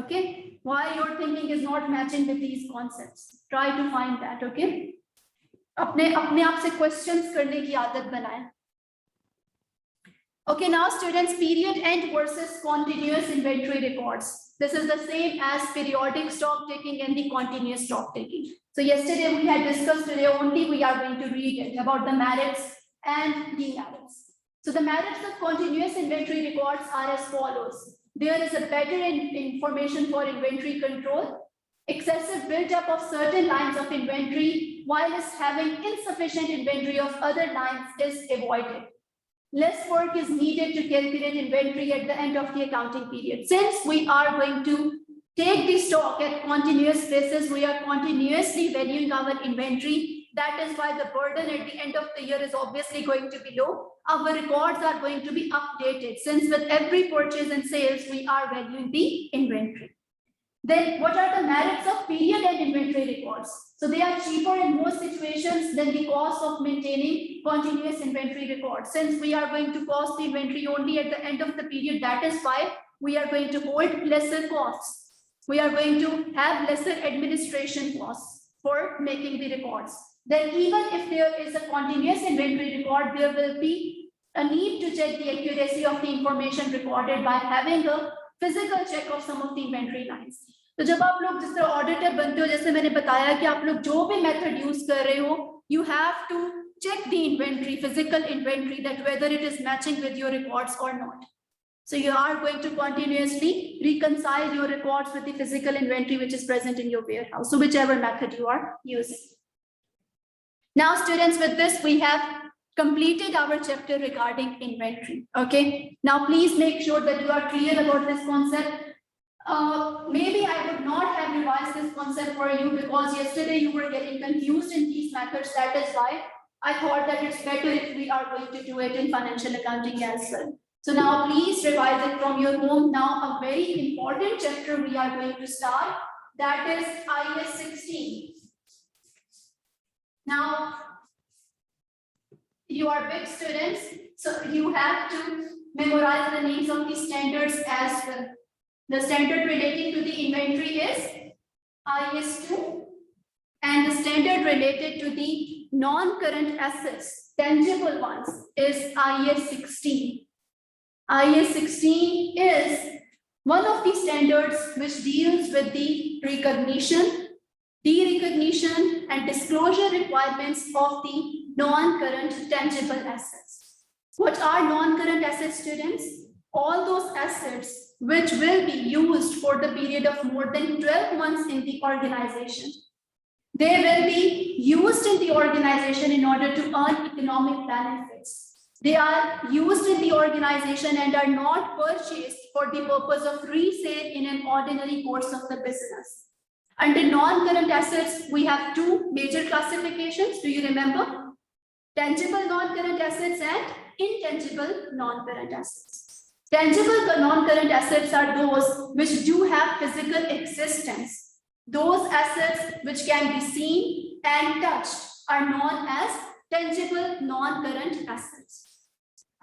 Okay? Why your thinking is not matching with these concepts. Try to find that, okay? अपने आप से questions करने की आदत बनाएं. Okay, now students, period end versus continuous inventory records. This is the same as periodic stock taking and the continuous stock taking. So yesterday we had discussed, today only we are going to read it about the merits and demerits. So the merits of continuous inventory records are as follows. There is a better information for inventory control. Excessive buildup of certain lines of inventory whilst having insufficient inventory of other lines is avoided. Less work is needed to calculate inventory at the end of the accounting period. Since we are going to take the stock at continuous basis, we are continuously valuing our inventory. That is why the burden at the end of the year is obviously going to be low. Our records are going to be updated since with every purchase and sales, we are valuing the inventory. Then what are the merits of period and inventory records? So they are cheaper in most situations than the cost of maintaining continuous inventory records. Since we are going to cost the inventory only at the end of the period, that is why we are going to hold lesser costs. We are going to have lesser administration costs for making the records. Then even if there is a continuous inventory record, there will be a need to check the accuracy of the information recorded by having a physical check of some of the inventory lines. तो जब आप लोग जिस तरह auditor बनते हो, जैसे मैंने बताया कि आप लोग जो भी मेथड यूज कर रहे हो, you have to check the inventory, physical inventory, that whether it is matching with your records or not. So you are going to continuously reconcile your records with the physical inventory which is present in your warehouse. So whichever method you are using. Now students, with this we have completed our chapter regarding inventory. Okay. Now please make sure that you are clear about this concept. Maybe I would not have revised this concept for you because yesterday you were getting confused in these methods. That is why I thought that it's better if we are going to do it in financial accounting as well. So now please revise it from your home. Now a very important chapter we are going to start, that is IS 16. Now you are big students, so you have to memorize the names of the standards as well. The standard relating to the inventory is IS2, and the standard related to the non-current assets, tangible ones, is IS16. IS16 is one of the standards which deals with the recognition, derecognition, and disclosure requirements of the non-current tangible assets. What are non-current assets, students? All those assets which will be used for the period of more than 12 months in the organization. They will be used in the organization in order to earn economic benefits. They are used in the organization and are not purchased for the purpose of resale in an ordinary course of the business. Under non-current assets, we have two major classifications. Do you remember? Tangible non-current assets and intangible non-current assets. Tangible non-current assets are those which do have physical existence. Those assets which can be seen and touched are known as tangible non-current assets.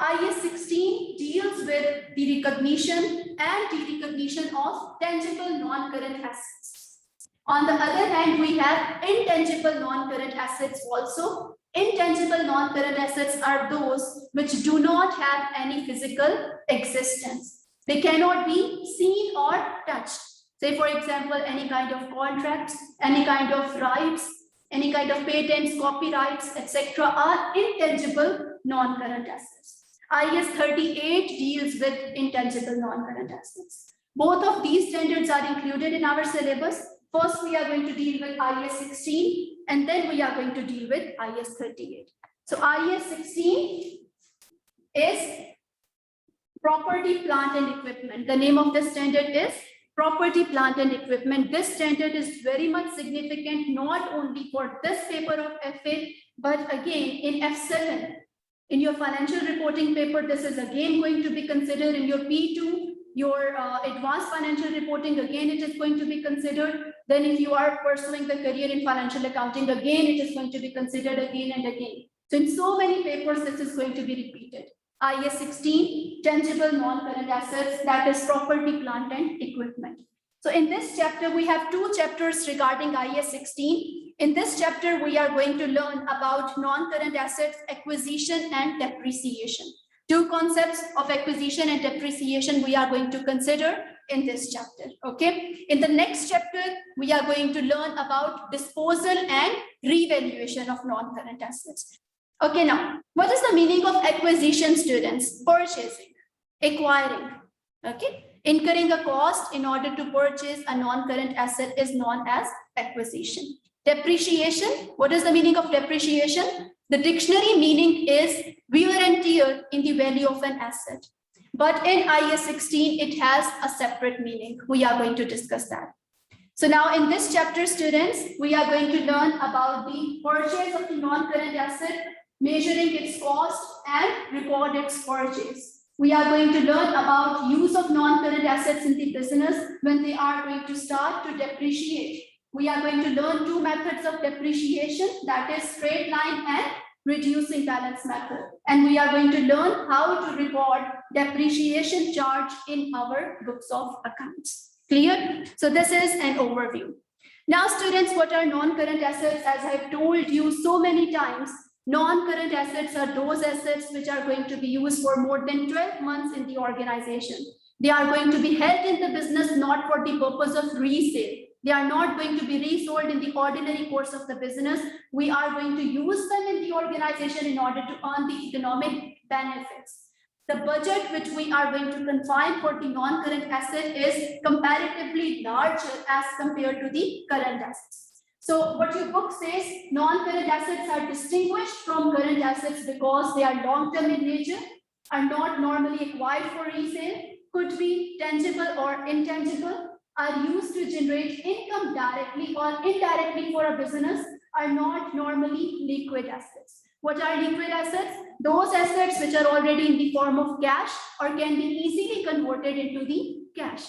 IS16 deals with the recognition and derecognition of tangible non-current assets. On the other hand, we have intangible non-current assets also. Intangible non-current assets are those which do not have any physical existence. They cannot be seen or touched. Say, for example, any kind of contracts, any kind of rights, any kind of patents, copyrights, etc. are intangible non-current assets. IS38 deals with intangible non-current assets. Both of these standards are included in our syllabus. First, we are going to deal with IS16, and then we are going to deal with IS38. So IS16 is property, plant, and equipment. The name of the standard is property, plant, and equipment. This standard is very much significant, not only for this paper of FA, but again in F7. In your financial reporting paper, this is again going to be considered. In your P2, your advanced financial reporting, again it is going to be considered. Then if you are pursuing the career in financial accounting, again it is going to be considered again and again. So in so many papers, this is going to be repeated. IS16, tangible non-current assets, that is property, plant, and equipment. So in this chapter, we have two chapters regarding IS16. In this chapter, we are going to learn about non-current assets, acquisition and depreciation. Two concepts of acquisition and depreciation we are going to consider in this chapter, okay? In the next chapter, we are going to learn about disposal and revaluation of non-current assets. Okay, now, what is the meaning of acquisition, students? Purchasing, acquiring, okay? Incurring a cost in order to purchase a non-current asset is known as acquisition. Depreciation, what is the meaning of depreciation? The dictionary meaning is wear and tear in the value of an asset. But in IS16, it has a separate meaning. We are going to discuss that. So now in this chapter, students, we are going to learn about the purchase of the non-current asset, measuring its cost and record its purchase. We are going to learn about use of non-current assets in the business when they are going to start to depreciate. We are going to learn two methods of depreciation, that is straight line and reducing balance method. And we are going to learn how to record depreciation charge in our books of accounts. Clear? So this is an overview. Now, students, what are non-current assets? As I've told you so many times, non-current assets are those assets which are going to be used for more than 12 months in the organization. They are going to be held in the business not for the purpose of resale. They are not going to be resold in the ordinary course of the business. We are going to use them in the organization in order to earn the economic benefits. The budget which we are going to confine for the non-current asset is comparatively larger as compared to the current assets. So what your book says, non-current assets are distinguished from current assets because they are long-term in nature, are not normally acquired for resale, could be tangible or intangible, are used to generate income directly or indirectly for a business, are not normally liquid assets. What are liquid assets? Those assets which are already in the form of cash or can be easily converted into the cash.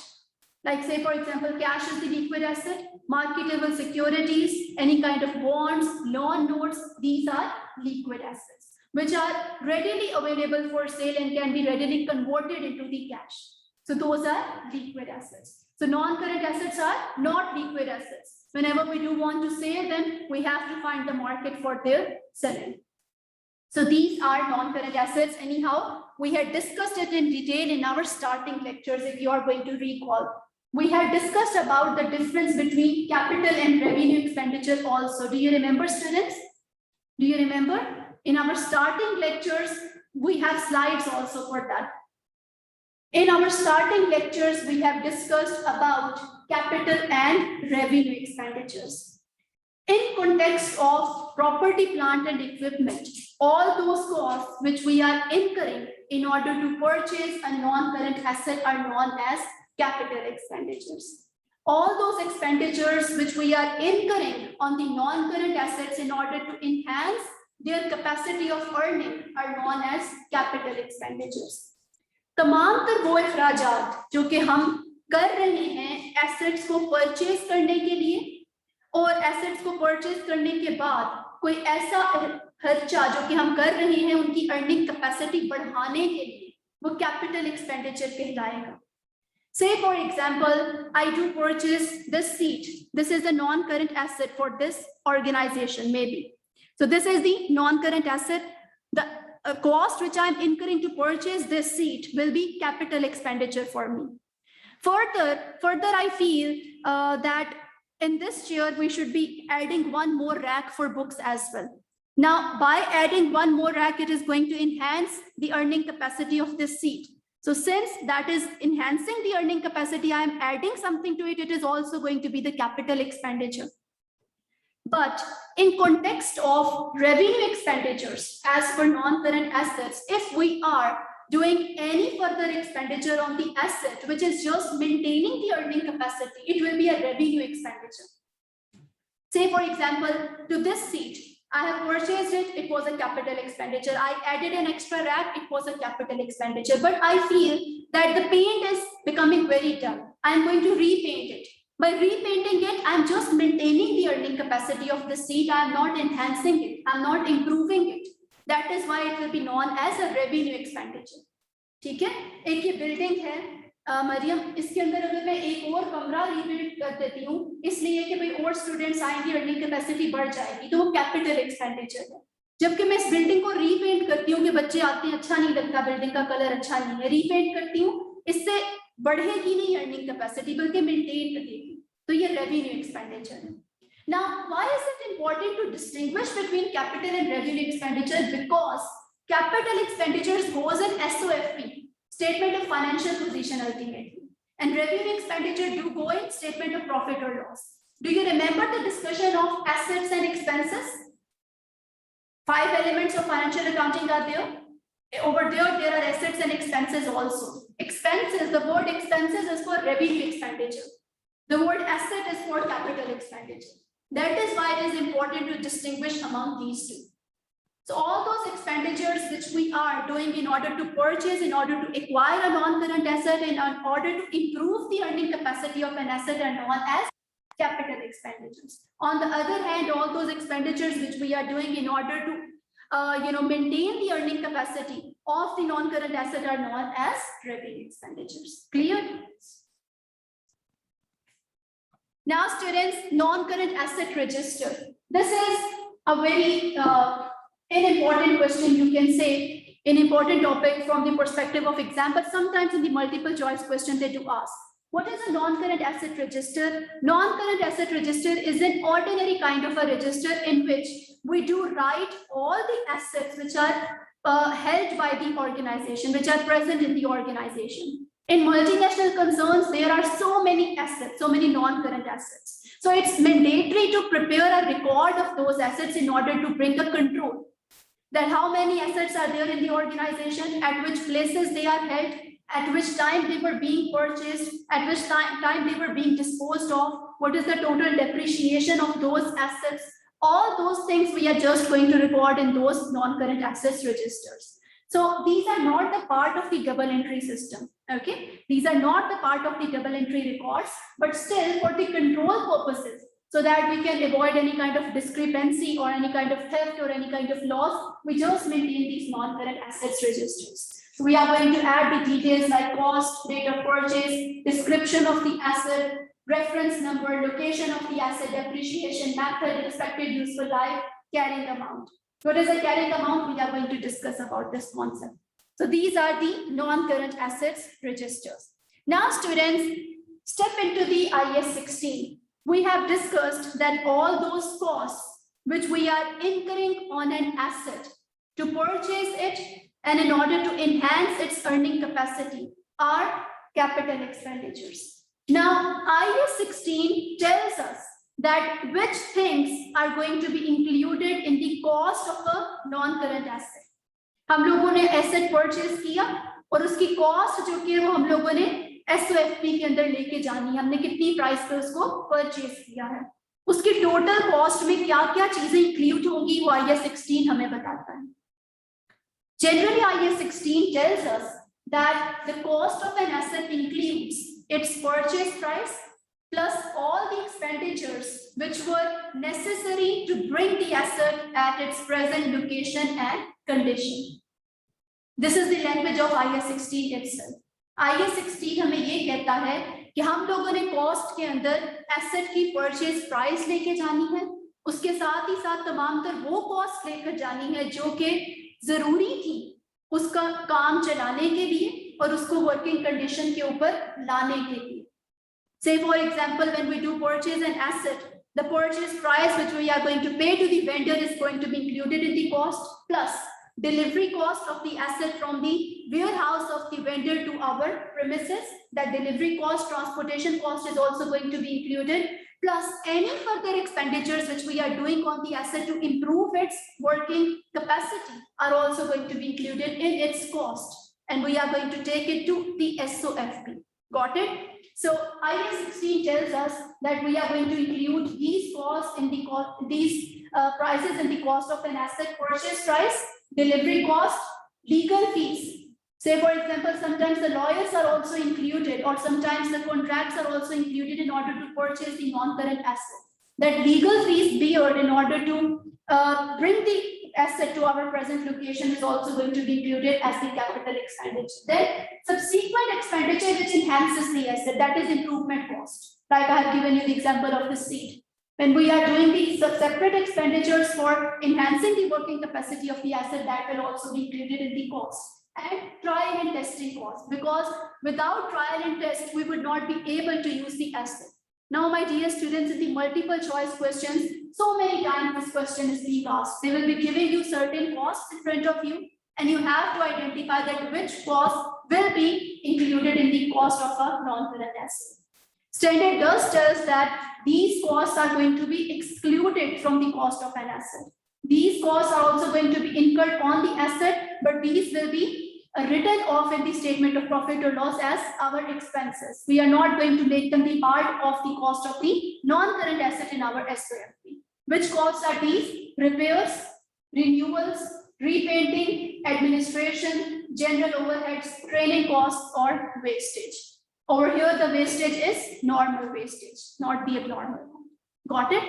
Like say, for example, cash is the liquid asset, marketable securities, any kind of bonds, loan notes, these are liquid assets, which are readily available for sale and can be readily converted into the cash. So those are liquid assets. So non-current assets are not liquid assets. Whenever we do want to sell them, we have to find the market for their selling. So these are non-current assets. Anyhow, we had discussed it in detail in our starting lectures, if you are going to recall. We had discussed about the difference between capital and revenue expenditure also. Do you remember, students? Do you remember? In our starting lectures, we have slides also for that. In our starting lectures, we have discussed about capital and revenue expenditures. In context of property, plant, and equipment, all those costs which we are incurring in order to purchase a non-current asset are known as capital expenditures. All those expenditures which we are incurring on the non-current assets in order to enhance their capacity of earning are known as capital expenditures. तमाम तर वो अखराजात जो कि हम कर रहे हैं assets को परचेज करने के लिए और एसेट्स को परचेज करने के बाद कोई ऐसा खर्चा जो कि हम कर रहे हैं उनकी अर्निंग कैपेसिटी बढ़ाने के लिए वो कैपिटल एक्सपेंडिचर कहलाएगा. Say for example, I do purchase this seat. This is a non-current asset for this organization maybe. So this is the non-current asset. The cost which I'm incurring to purchase this seat will be capital expenditure for me. Further, I feel that in this year we should be adding one more rack for books as well. Now, by adding one more rack, it is going to enhance the earning capacity of this seat. So since that is enhancing the earning capacity, I am adding something to it, it is also going to be the capital expenditure. But in context of revenue expenditures, as per non-current assets, if we are doing any further expenditure on the asset, which is just maintaining the earning capacity, it will be a revenue expenditure. Say, for example, to this seat, I have purchased it, it was a capital expenditure. I added an extra rack, it was a capital expenditure. But I feel that the paint is becoming very dull. I am going to repaint it. By repainting it, I'm just maintaining the earning capacity of the seat. I'm not enhancing it. I'm not improving it. That is why it will be known as a revenue expenditure. ठीक है? एक ये building है, मरियम, इसके अंदर अगर मैं एक और कमरा रीबिल्ड कर देती हूँ, इसलिए कि भाई और स्टूडेंट्स आएंगे, अर्निंग कैपेसिटी बढ़ जाएगी, तो वो कैपिटल एक्सपेंडिचर है. जबकि मैं इस बिल्डिंग को रीपेंट करती हूँ कि बच्चे आते हैं, अच्छा नहीं लगता, बिल्डिंग का कलर अच्छा नहीं है, रीपेंट करती हूँ, इससे बढ़ेगी नहीं अर्निंग कैपेसिटी बल्कि मेंटेन रहेगी. तो ये रेवेन्यू एक्सपेंडिचर है. Now, why is it important to distinguish between capital and revenue expenditure? Because capital expenditures goes in SOFP, statement of financial position ultimately, and revenue expenditure do go in statement of profit or loss. Do you remember the discussion of assets and expenses? 5 elements of financial accounting are there. Over there are assets and expenses also. Expenses, the word expenses is for revenue expenditure. The word asset is for capital expenditure. That is why it is important to distinguish among these two. So all those expenditures which we are doing in order to purchase, in order to acquire a non-current asset, in order to improve the earning capacity of an asset are known as capital expenditures. On the other hand, all those expenditures which we are doing in order to maintain the earning capacity of the non-current asset are known as revenue expenditures. Clear? Now, students, non-current asset register. This is a very an important question, you can say, an important topic from the perspective of exam, but sometimes in the multiple choice question they do ask. What is a non-current asset register? Non-current asset register is an ordinary kind of a register in which we do write all the assets which are held by the organization, which are present in the organization. In multinational concerns, there are so many assets, so many non-current assets. So it's mandatory to prepare a record of those assets in order to bring a control that how many assets are there in the organization, at which places they are held, at which time they were being purchased, at which time they were being disposed of, what is the total depreciation of those assets. All those things we are just going to record in those non-current assets registers. So these are not the part of the double entry system. Okay, these are not the part of the double entry records, but still for the control purposes, so that we can avoid any kind of discrepancy or any kind of theft or any kind of loss, we just maintain these non-current assets registers. So we are going to add the details like cost, date of purchase, description of the asset, reference number, location of the asset, depreciation method, expected useful life, carrying amount. What is a carrying amount? We are going to discuss about this concept. So these are the non-current assets registers. Now students, step into the IS 16. We have discussed that all those costs which we are incurring on an asset to purchase it and in order to enhance its earning capacity are capital expenditures. Now, IS 16 tells us that which things are going to be included in the cost of a non-current asset. हम लोगों ने asset purchase किया और उसकी cost जो कि वो हम लोगों ने SOFP के अंदर लेके जानी है, हमने कितनी प्राइस पे उसको परचेज किया है, उसकी टोटल कॉस्ट में क्या क्या चीजें इंक्लूड होंगी वो IS 16 हमें बताता है. Generally, IS 16 tells us that the cost of an asset includes its purchase price plus all the expenditures which were necessary to bring the asset at its present location and condition. This is the language of IS 16 itself. IS 16 हमें ये कहता है कि हम लोगों ने cost के अंदर एसेट की परचेज प्राइस लेके जानी है, उसके साथ ही साथ तमाम तर वो कॉस्ट लेकर जानी है जो कि जरूरी थी उसका काम चलाने के लिए और उसको वर्किंग कंडीशन के ऊपर लाने के लिए. Say for example, when we do purchase an asset, the purchase price which we are going to pay to the vendor is going to be included in the cost, plus delivery cost of the asset from the warehouse of the vendor to our premises. That delivery cost, transportation cost is also going to be included, plus any further expenditures which we are doing on the asset to improve its working capacity are also going to be included in its cost, and we are going to take it to the SOFP. Got it? So IS 16 tells us that we are going to include these costs in the cost, prices in the cost of an asset: purchase price, delivery cost, legal fees. Say for example, sometimes the lawyers are also included, or sometimes the contracts are also included in order to purchase the non-current asset. That legal fees beared in order to bring the asset to our present location is also going to be included as the capital expenditure. Then subsequent expenditure which enhances the asset, that is improvement cost. Like I have given you the example of the seat. When we are doing these separate expenditures for enhancing the working capacity of the asset, that will also be included in the cost. And trial and testing cost, because without trial and test, we would not be able to use the asset. Now, my dear students, in the multiple choice questions, so many times this question is being asked. They will be giving you certain costs in front of you, and you have to identify that which cost will be included in the cost of a non-current asset. Standard does tell us that these costs are going to be excluded from the cost of an asset. These costs are also going to be incurred on the asset, but these will be written off in the statement of profit or loss as our expenses. We are not going to make them the part of the cost of the non-current asset in our SOFP. Which costs are these? Repairs, renewals, repainting, administration, general overheads, training costs, or wastage. Over here, the wastage is normal wastage, not the abnormal one. Got it?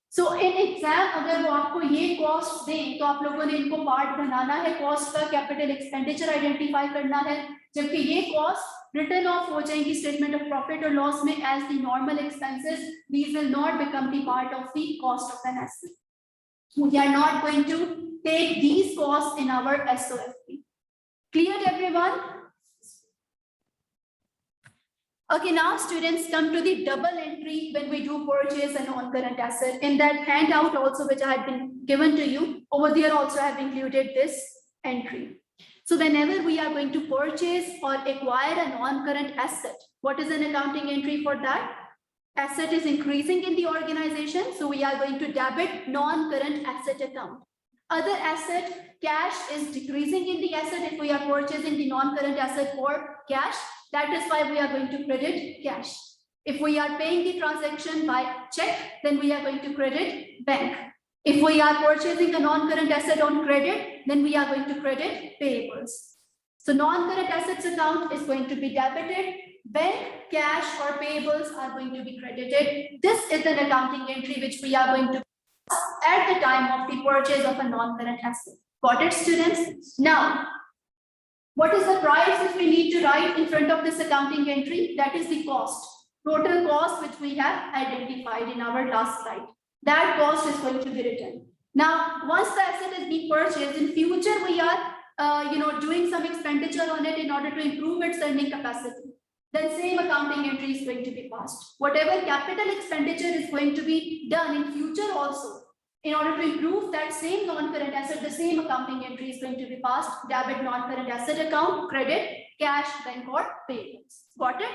So in exam, अगर वो आपको ये cost दें, तो आप लोगों ने इनको part बनाना है, cost का capital expenditure identify करना है, जबकि ये cost written off हो जाएंगी statement of profit or loss में as the normal expenses. These will not become the part of the cost of an asset. We are not going to take these costs in our SOFP. Clear, everyone? Okay, now students come to the double entry when we do purchase a non-current asset. In that handout also which I had been given to you, over there also I have included this entry. So whenever we are going to purchase or acquire a non-current asset, what is an accounting entry for that? Asset is increasing in the organization, so we are going to debit non-current asset account. Other asset, cash is decreasing in the asset. If we are purchasing the non-current asset for cash, that is why we are going to credit cash. If we are paying the transaction by check, then we are going to credit bank. If we are purchasing a non-current asset on credit, then we are going to credit payables. So non-current assets account is going to be debited. Bank, cash, or payables are going to be credited. This is an accounting entry which we are going to at the time of the purchase of a non-current asset. Got it, students? Now, What is the price which we need to write in front of this accounting entry? That is the cost. Total cost which we have identified in our last slide. That cost is going to be written. Now, once the asset is being purchased, in future we are doing some expenditure on it in order to improve its earning capacity. Then same accounting entry is going to be passed. Whatever capital expenditure is going to be done in future also, in order to improve that same non-current asset, the same accounting entry is going to be passed. Debit non-current asset account, credit, cash, bank or payments. Got it?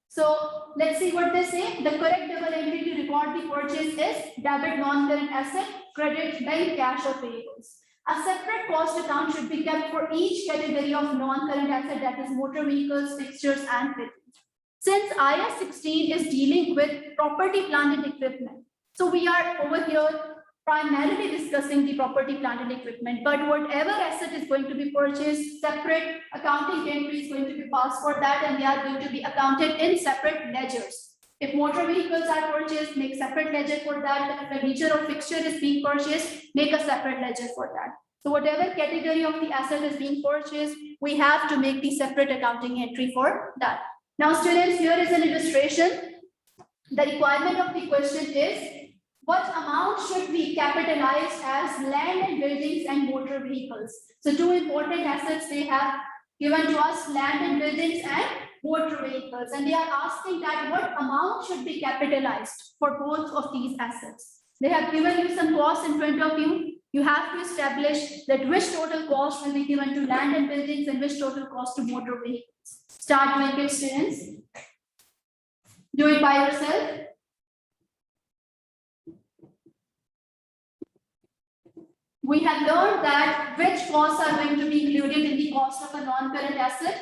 So let's see what they say. The correct double entry to record the purchase is debit non-current asset, credit, bank, cash or payables. A separate cost account should be kept for each category of non-current asset, that is motor vehicles, fixtures and fittings. Since IAS 16 is dealing with property, plant and equipment, so we are over here primarily discussing the property, plant and equipment, but whatever asset is going to be purchased, separate accounting entry is going to be passed for that, and they are going to be accounted in separate ledgers. If motor vehicles are purchased, make separate ledger for that. If furniture or fixture is being purchased, make a separate ledger for that. So whatever category of the asset is being purchased, we have to make the separate accounting entry for that. Now students, here is an illustration. The requirement of the question is, what amount should be capitalized as land and buildings and motor vehicles? So two important assets they have given to us, land and buildings and motor vehicles, and they are asking that what amount should be capitalized for both of these assets. They have given you some costs in front of you. You have to establish that which total cost will be given to land and buildings and which total cost to motor vehicles. Start doing it, students. Do it by yourself. We have learned that which costs are going to be included in the cost of a non-current asset.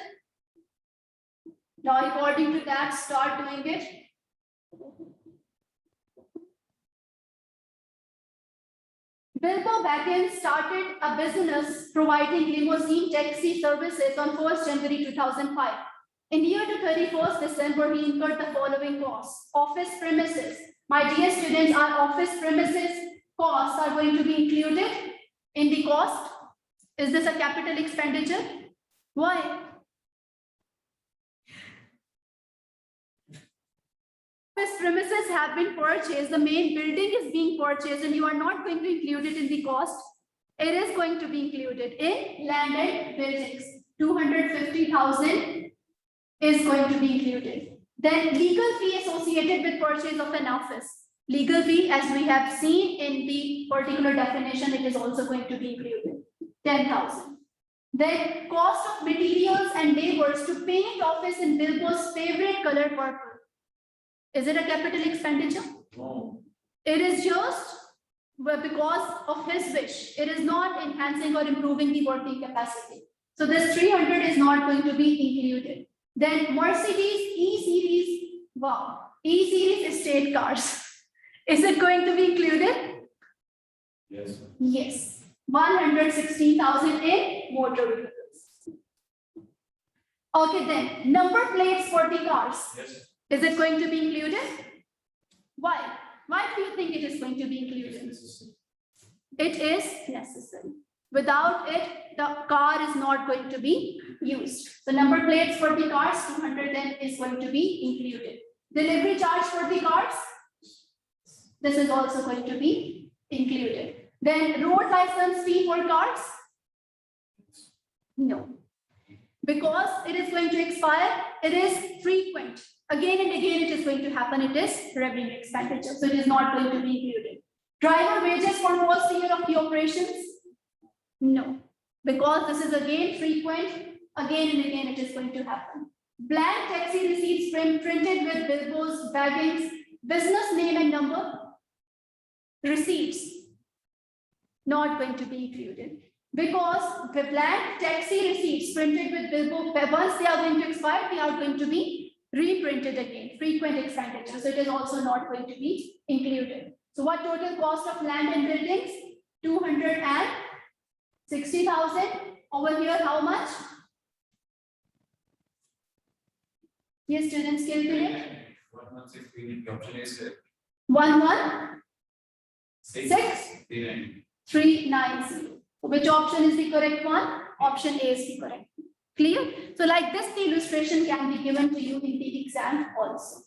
Now, according to that, start doing it. Bilbo Baggins started a business providing limousine taxi services on 1st January 2005. In year to 31st December, he incurred the following costs. Office premises. My dear students, our office premises costs are going to be included in the cost. Is this a capital expenditure? Why? Office premises have been purchased, the main building is being purchased, and you are not going to include it in the cost. It is going to be included in land and buildings. 250,000 is going to be included. Then legal fee associated with purchase of an office. Legal fee, as we have seen in the particular definition, it is also going to be included. 10,000. Then cost of materials and labors to paint office in Bilbo's favorite color purple. Is it a capital expenditure? No. It is just because of his wish. It is not enhancing or improving the working capacity. So this 300 is not going to be included. Then Mercedes E-Series, wow, E-Series estate cars. Is it going to be included? Yes. Yes. 116,000 in motor vehicles. Okay, then number plates for the cars. Yes. Is it going to be included? Why? Why do you think it is going to be included? It is necessary. Without it, the car is not going to be used. The number plates for the cars, 200 then is going to be included. Delivery charge for the cars, this is also going to be included. Then road license fee for cars? No. Because it is going to expire, it is frequent. Again and again it is going to happen, it is revenue expenditure. So it is not going to be included. Driver wages for first year of the operations? No. Because this is again frequent, again and again it is going to happen. Blank taxi receipts printed with Bilbo's Baggins, business name and number? Receipts. Not going to be included. Because the blank taxi receipts printed with Bilbo, once they are going to expire, they are going to be reprinted again, frequent expenditure. So it is also not going to be included. So what total cost of land and buildings? 260,000. Over here, how much? Yes, students, calculate. 116, the option is 116,390. Which option is the correct one? Option A is the correct. Clear? So like this, the illustration can be given to you in the exam also.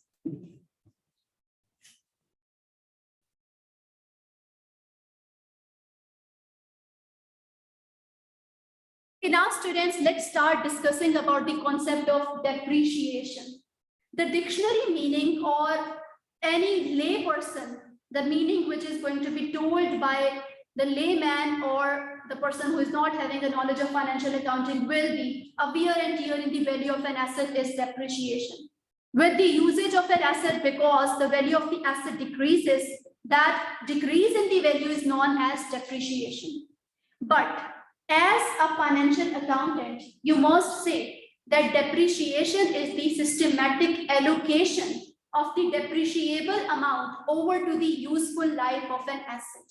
Okay, now students, let's start discussing about the concept of depreciation. The dictionary meaning, or any lay person, the meaning which is going to be told by the layman or the person who is not having a knowledge of financial accounting, will be a wear and tear in the value of an asset is depreciation. With the usage of an asset, because the value of the asset decreases, that decrease in the value is known as depreciation. But as a financial accountant, you must say that depreciation is the systematic allocation of the depreciable amount over to the useful life of an asset.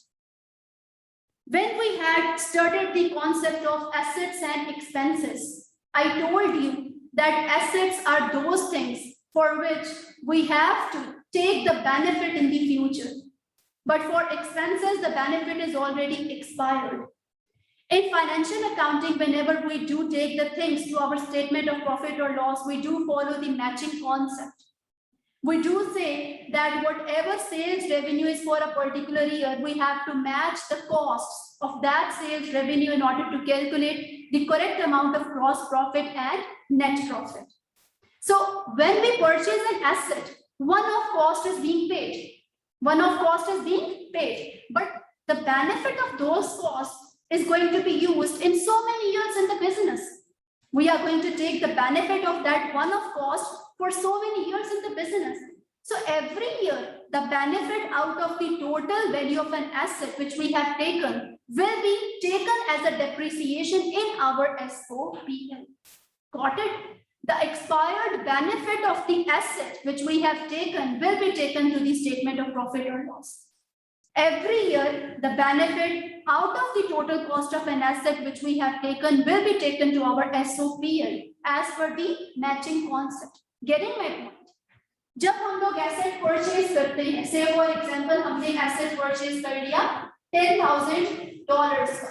When we had studied the concept of assets and expenses, I told you that assets are those things for which we have to take the benefit in the future. But for expenses, the benefit is already expired. In financial accounting, whenever we do take the things to our statement of profit or loss, we do follow the matching concept. We do say that whatever sales revenue is for a particular year, we have to match the costs of that sales revenue in order to calculate the correct amount of gross profit and net profit. So when we purchase an asset, one-off cost is being paid. One-off cost is being paid, but the benefit of those costs is going to be used in so many years in the business. We are going to take the benefit of that one-off cost for so many years in the business. So every year, the benefit out of the total value of an asset which we have taken will be taken as a depreciation in our SOPL. Got it? The expired benefit of the asset which we have taken will be taken to the statement of profit or loss. Every year, the benefit out of the total cost of an asset which we have taken will be taken to our SOPL as per the matching concept. Getting my point? जब हम लोग asset purchase करते हैं, से for example हमने asset purchase कर लिया $10,000 का,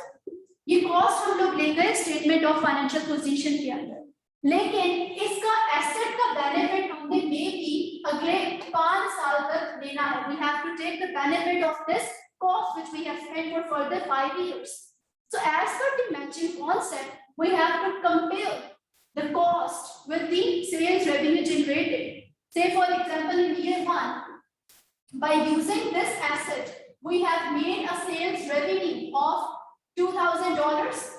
ये कॉस्ट हम लोग ले गए स्टेटमेंट ऑफ फाइनेंशियल पोजीशन के अंदर, लेकिन इसका एसेट का बेनिफिट हमने मे बी अगले 5 साल तक लेना है. We have to take the benefit of this cost which we have spent for further 5 years. So as per the matching concept, we have to compare the cost with the sales revenue generated. Say for example, in year 1, by using this asset, we have made a sales revenue of $2,000.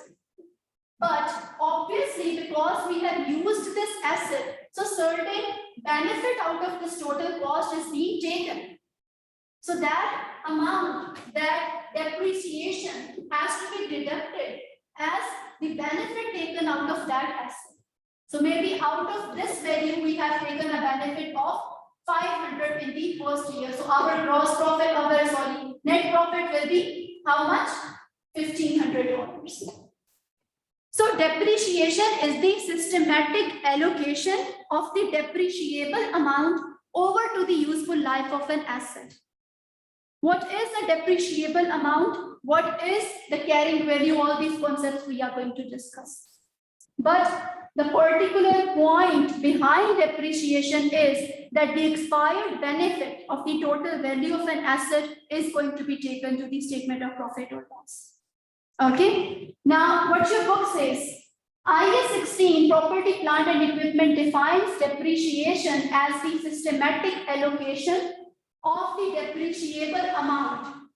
But obviously, because we have used this asset, so certain benefit out of this total cost is being taken. So that amount, that depreciation has to be deducted as the benefit taken out of that asset. So maybe out of this value, we have taken a benefit of 500 in the first year. So our gross profit, net profit will be how much? $1,500. So depreciation is the systematic allocation of the depreciable amount over to the useful life of an asset. What is the depreciable amount? What is the carrying value? All these concepts we are going to discuss. But the particular point behind depreciation is that the expired benefit of the total value of an asset is going to be taken to the statement of profit or loss. Okay. Now, what your book says, IAS 16 property, plant and equipment defines depreciation as the systematic allocation of the depreciable amount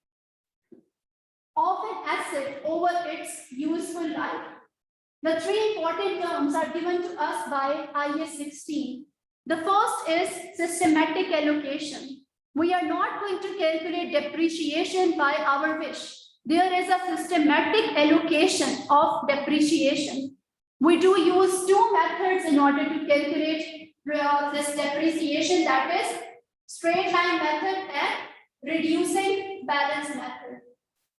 of an asset over its useful life. The 3 important terms are given to us by IAS 16. The first is systematic allocation. We are not going to calculate depreciation by our wish. There is a systematic allocation of depreciation. We do use 2 methods in order to calculate this depreciation, that is straight line method and reducing balance method.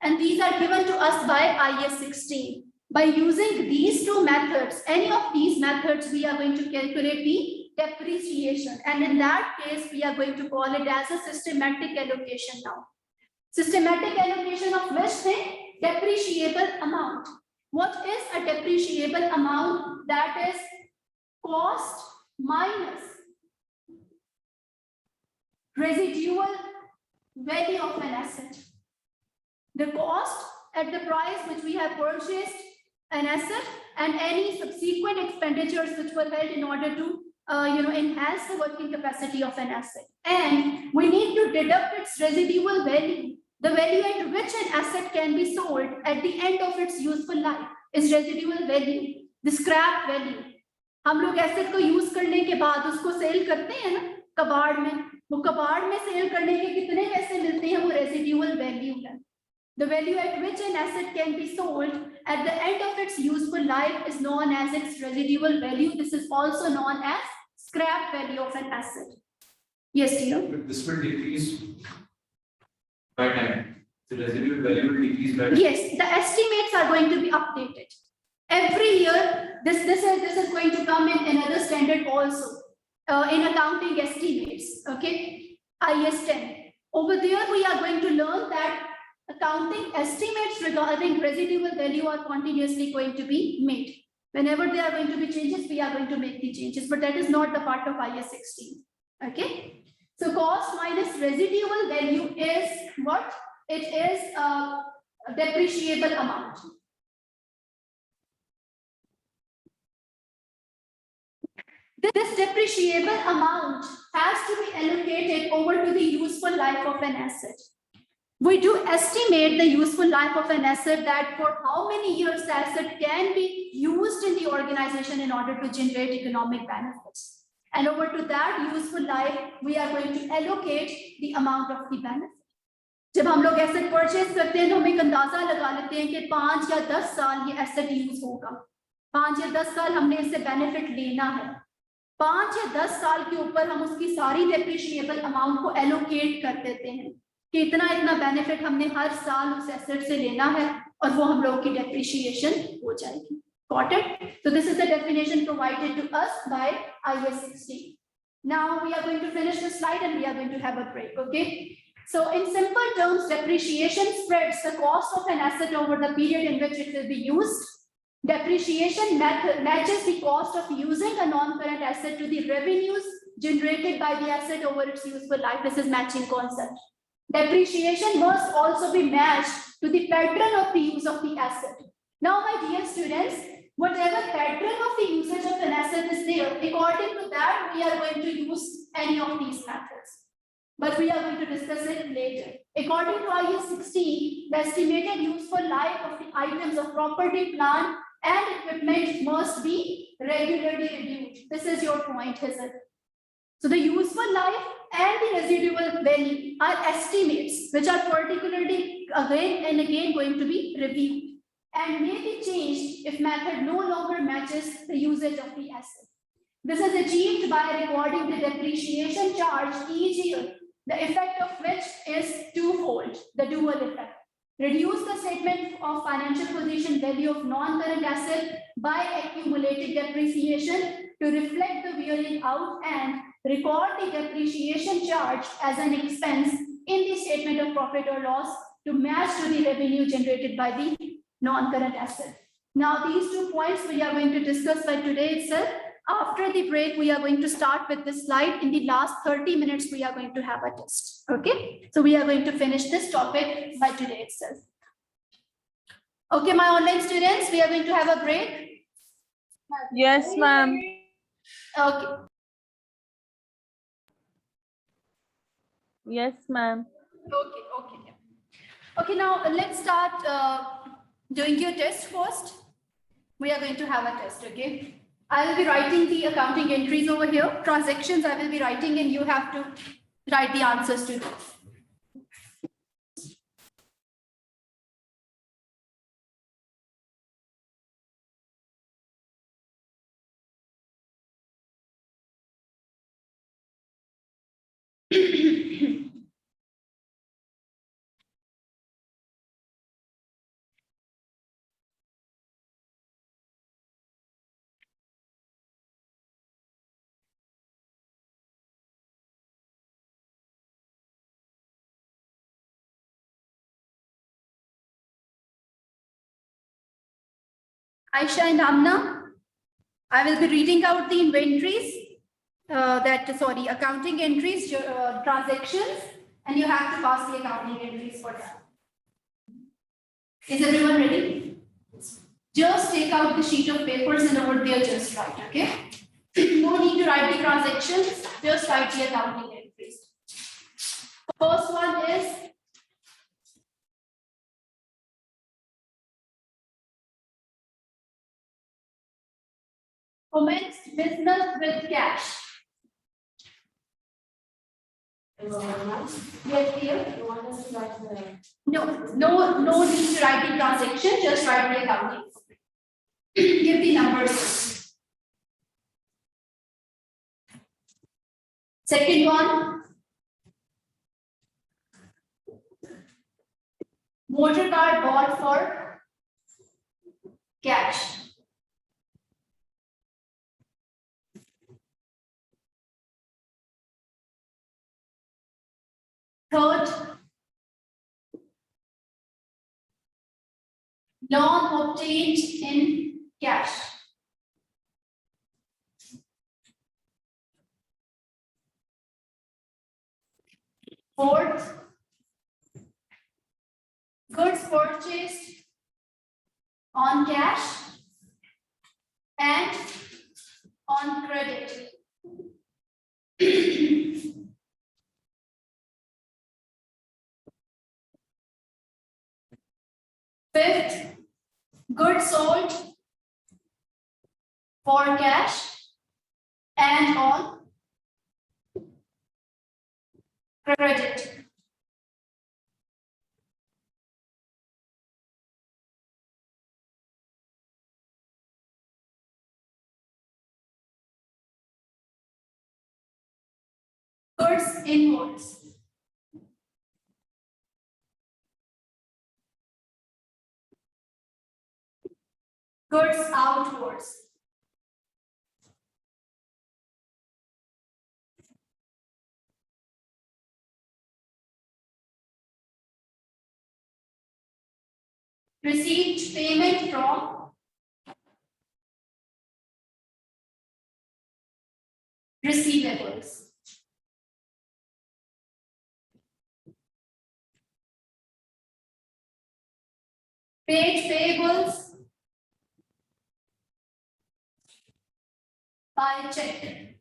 And these are given to us by IAS 16. By using these 2 methods, any of these methods, we are going to calculate the depreciation. And in that case, we are going to call it as a systematic allocation now. Systematic allocation of which thing? Depreciable amount. What is a depreciable amount? That is cost minus residual value of an asset. The cost at the price which we have purchased an asset and any subsequent expenditures which were held in order to enhance the working capacity of an asset. And we need to deduct its residual value. The value at which an asset can be sold at the end of its useful life is residual value, the scrap value. हम लोग asset को use करने के बाद उसको cell करते हैं ना कबाड़ में, वो कबाड़ में सेल करने के कितने पैसे मिलते हैं, वो रेसिडुअल वैल्यू है. The value at which an asset can be sold at the end of its useful life is known as its residual value. This is also known as scrap value of an asset. Yes, dear. This will decrease by time. The residual value will decrease by time. Yes, the estimates are going to be updated every year. This is going to come in another standard also in accounting estimates. Okay, IS 10. Over there, we are going to learn that accounting estimates regarding residual value are continuously going to be made. Whenever there are going to be changes, we are going to make the changes, but that is not the part of IS 16. Okay, so cost minus residual value is what? It is a depreciable amount. This depreciable amount has to be allocated over to the useful life of an asset. We do estimate the useful life of an asset, that for how many years the asset can be used in the organization in order to generate economic benefits. And over to that useful life, we are going to allocate the amount of the benefit. जब हम लोग asset purchase करते हैं तो हम एक अंदाजा लगा लेते हैं कि 5 या 10 साल ये एसेट यूज होगा, 5 या 10 साल हमने इससे बेनिफिट लेना है. 5 या 10 साल के ऊपर हम उसकी सारी डेप्रिशिएबल अमाउंट को एलोकेट कर देते हैं कि इतना बेनिफिट हमने हर साल उस एसेट से लेना है और वो हम लोग की डेप्रिशिएशन हो जाएगी. Got it? So this is the definition provided to us by IS 16. Now we are going to finish the slide and we are going to have a break. Okay. So in simple terms, depreciation spreads the cost of an asset over the period in which it will be used. Depreciation method matches the cost of using a non-current asset to the revenues generated by the asset over its useful life. This is matching concept. Depreciation must also be matched to the pattern of the use of the asset. Now, my dear students, whatever pattern of the usage of an asset is there, according to that, we are going to use any of these methods. But we are going to discuss it later. According to IS 16, the estimated useful life of the items of property, plant, and equipment must be regularly reviewed. This is your point, is it? So the useful life and the residual value are estimates which are particularly again and again going to be reviewed and may be changed if method no longer matches the usage of the asset. This is achieved by recording the depreciation charge each year, the effect of which is twofold, the dual effect. Reduce the statement of financial position value of non-current asset by accumulated depreciation to reflect the wearing out, and record the depreciation charge as an expense in the statement of profit or loss to match to the revenue generated by the non-current asset. Now, these 2 points we are going to discuss by today itself. After the break, we are going to start with this slide. In the last 30 minutes, we are going to have a test. Okay, so we are going to finish this topic by today itself. Okay, my online students, we are going to have a break. Yes, ma'am. Okay. Yes, ma'am. Okay. Okay, now let's start doing your test first. We are going to have a test, okay? I will be writing the accounting entries over here. Transactions I will be writing and you have to write the answers to this. Aisha and Amna, I will be reading out the inventories, accounting entries, transactions, and you have to pass the accounting entries for that. Is everyone ready? Just take out the sheet of papers and over there just write, okay? No need to write the transactions, just write the accounting entries. First one is commenced business with cash. Yes, dear. You want us to write the No need to write the transaction, just write the accounting. Give the numbers. Second one, motor car bought for cash. Third, loan obtained in cash. Fourth, goods purchased on cash and on credit. Fifth, goods sold for cash and on credit. Goods inwards. Goods outwards. Received payment from receivables. Paid payables by check.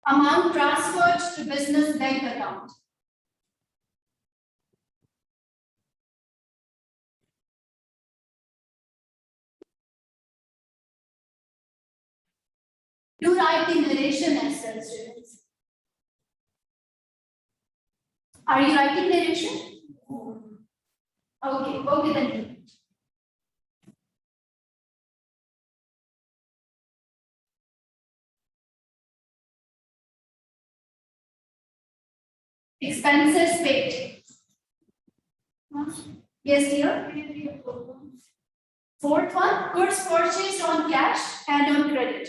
Amount transferred to business bank account. Do write the narration as well, students. Are you writing narration? Okay then. Expenses paid. Yes, dear. Fourth one, goods purchased on cash and on credit.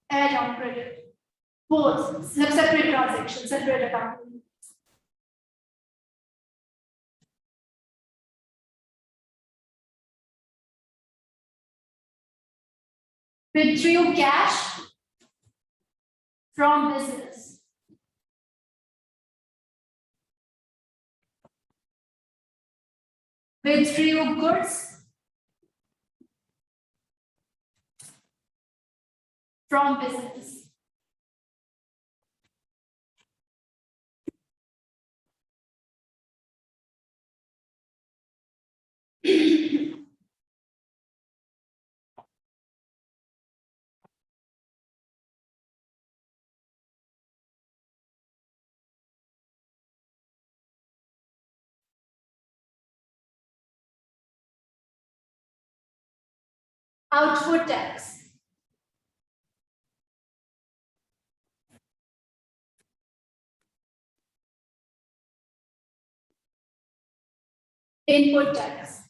And on credit. Both separate transactions, separate account. Withdrew cash from business. Withdrew goods from business. Output tax. Input tax.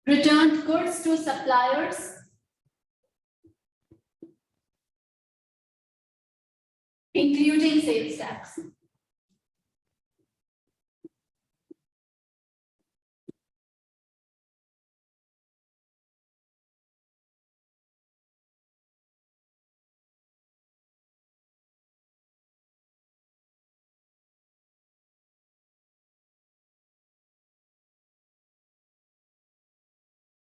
Returned goods to suppliers. Including sales tax.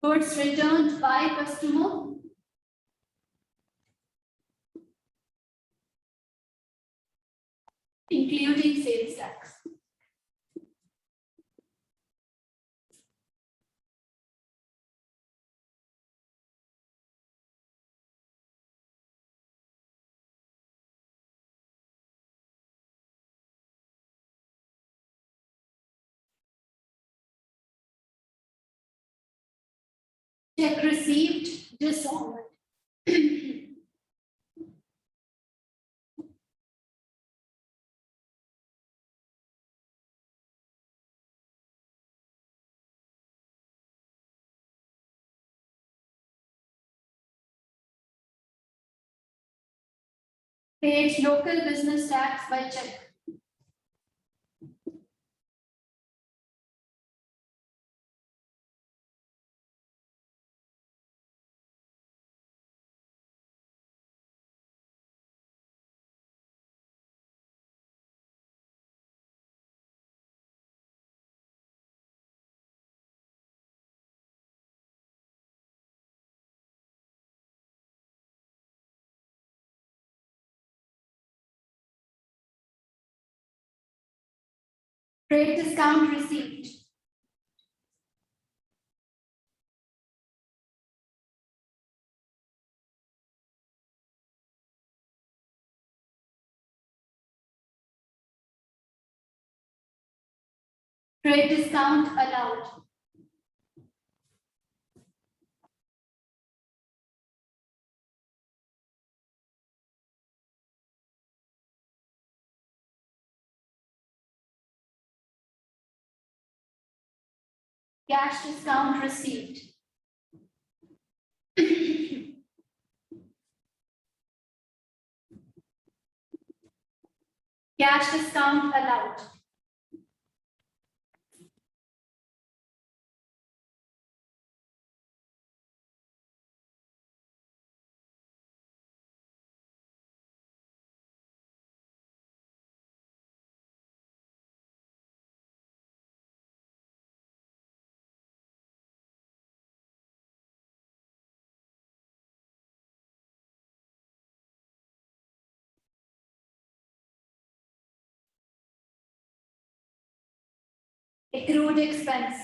Goods returned by customer. Including sales tax. Check received, dishonored. Paid local business tax by check. Trade discount received. Trade discount allowed. Cash discount received. Cash discount allowed. Accrued expense.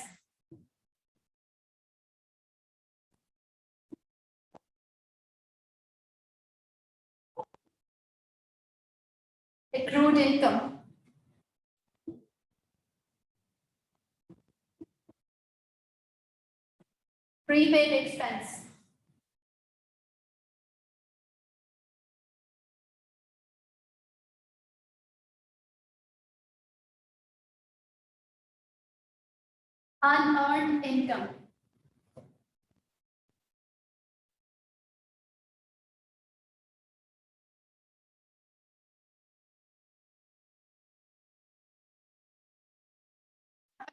Accrued income. Prepaid expense. Unearned income.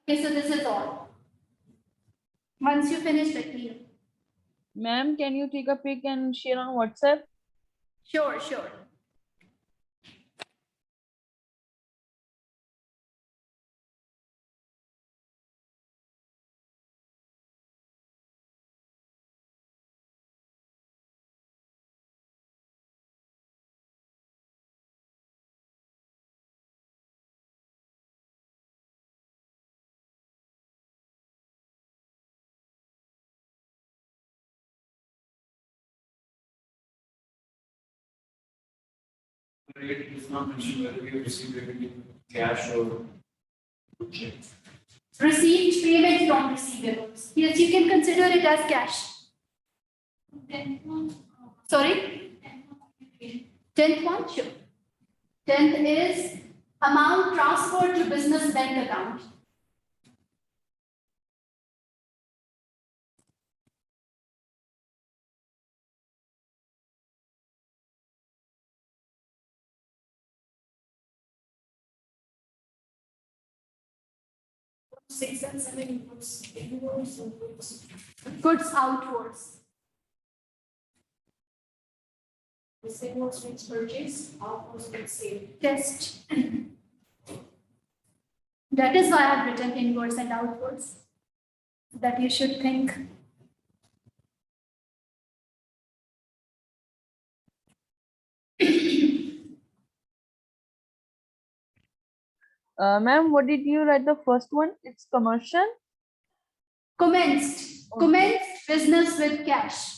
Okay, so this is all. Once you finish, let me know. Ma'am, can you take a pic and share on WhatsApp? Sure, sure. Rate is not mentioned whether we have received revenue cash or check. Received payment from receivables. Yes, you can consider it as cash. Sorry? 10th one, sure. 10th is amount transferred to business bank account. 6 and 7 inputs, inwards, outwards. Goods outwards. This inwards means purchase, outwards means sale. Test. That is why I have written inwards and outwards. That you should think. Ma'am, what did you write the first one? It's commercial. Commenced. Okay. Commenced business with cash.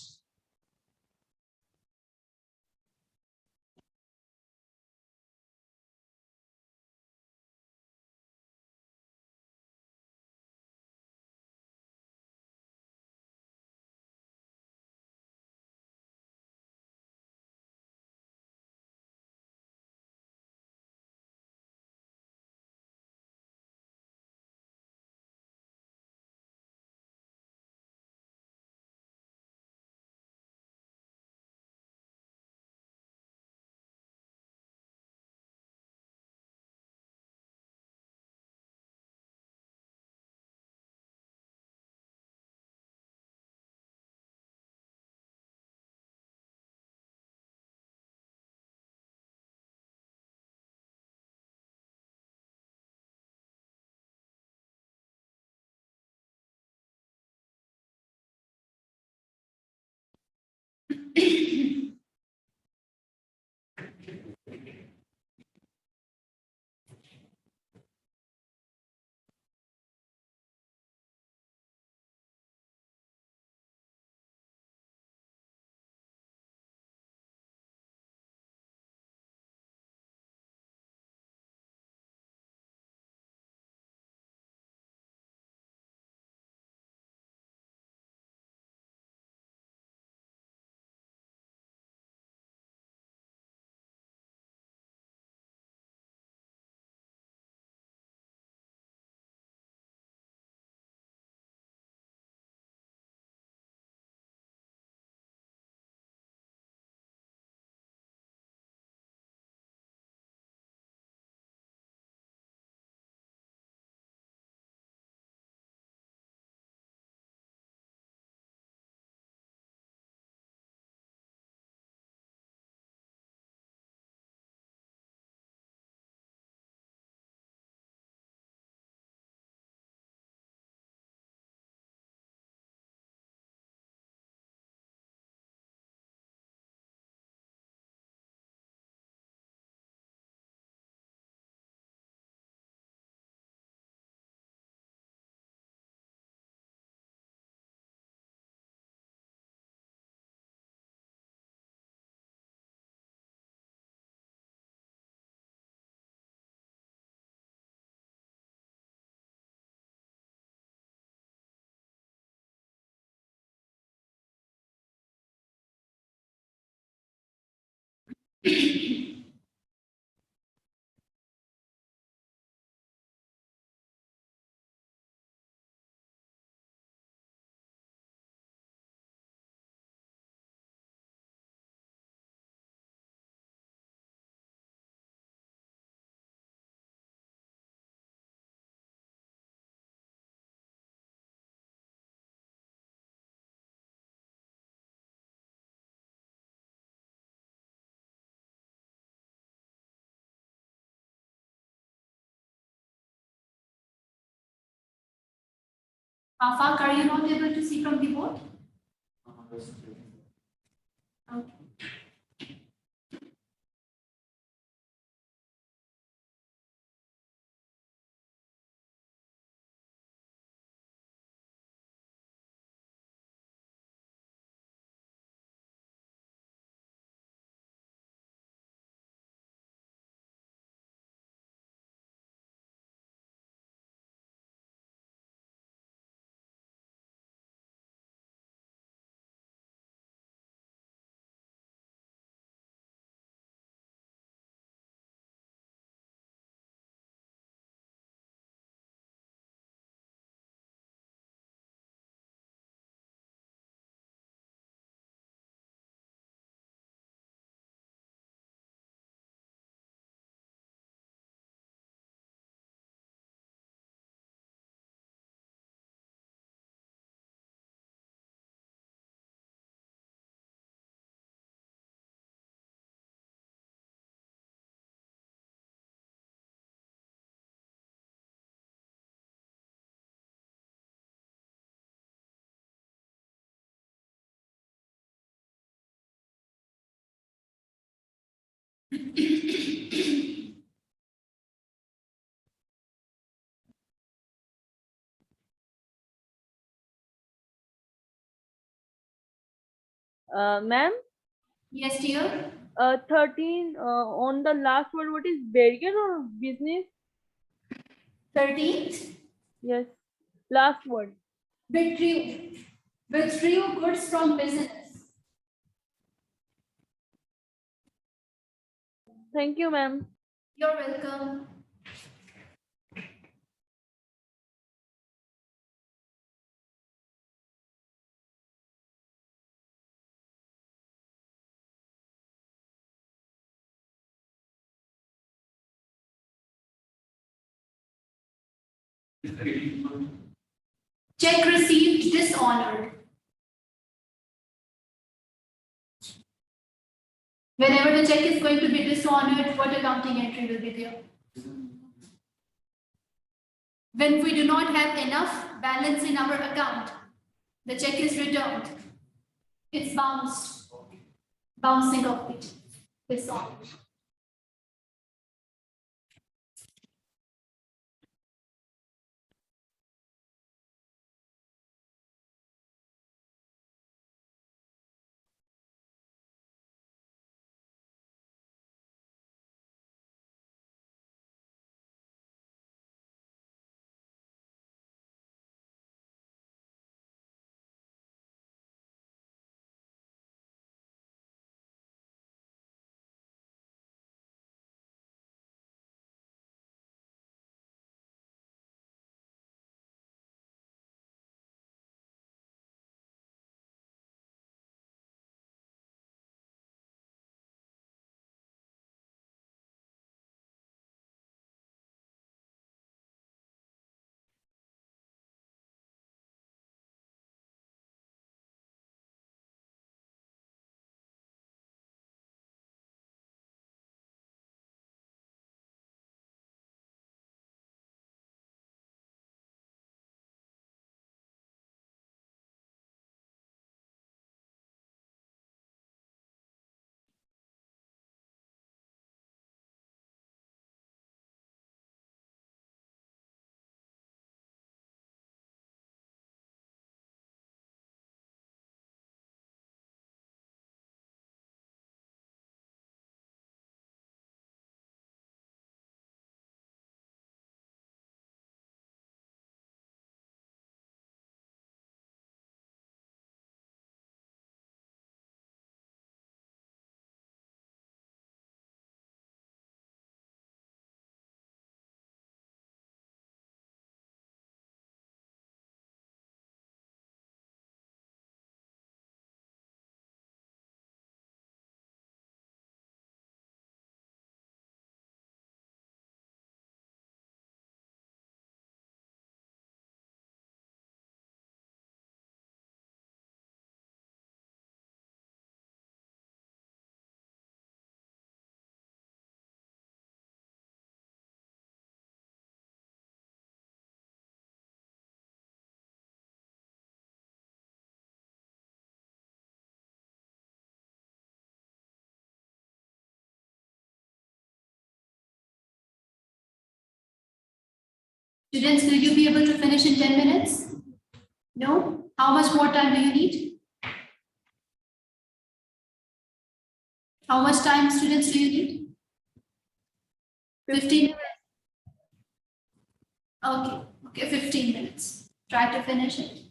Afaq, are you not able to see from the board? Yes. Okay. Ma'am, Yes, dear. 13 on the last word, what is barrier or business? 13th, Yes, last word. withdrew. Withdrew goods from business. Thank you, ma'am. You're welcome. Check received dishonored. Whenever the check is going to be dishonored, what accounting entry will be there? When we do not have enough balance in our account, the check is returned. It's bounced. Bouncing of it. Dishonored. Students, will you be able to finish in 10 minutes? No? How much more time do you need? How much time, students, do you need? 15 minutes. Okay, okay, 15 minutes. Try to finish it.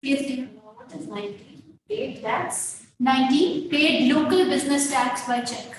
Yes, dear. What is 90? Paid tax? 90. Paid local business tax by check.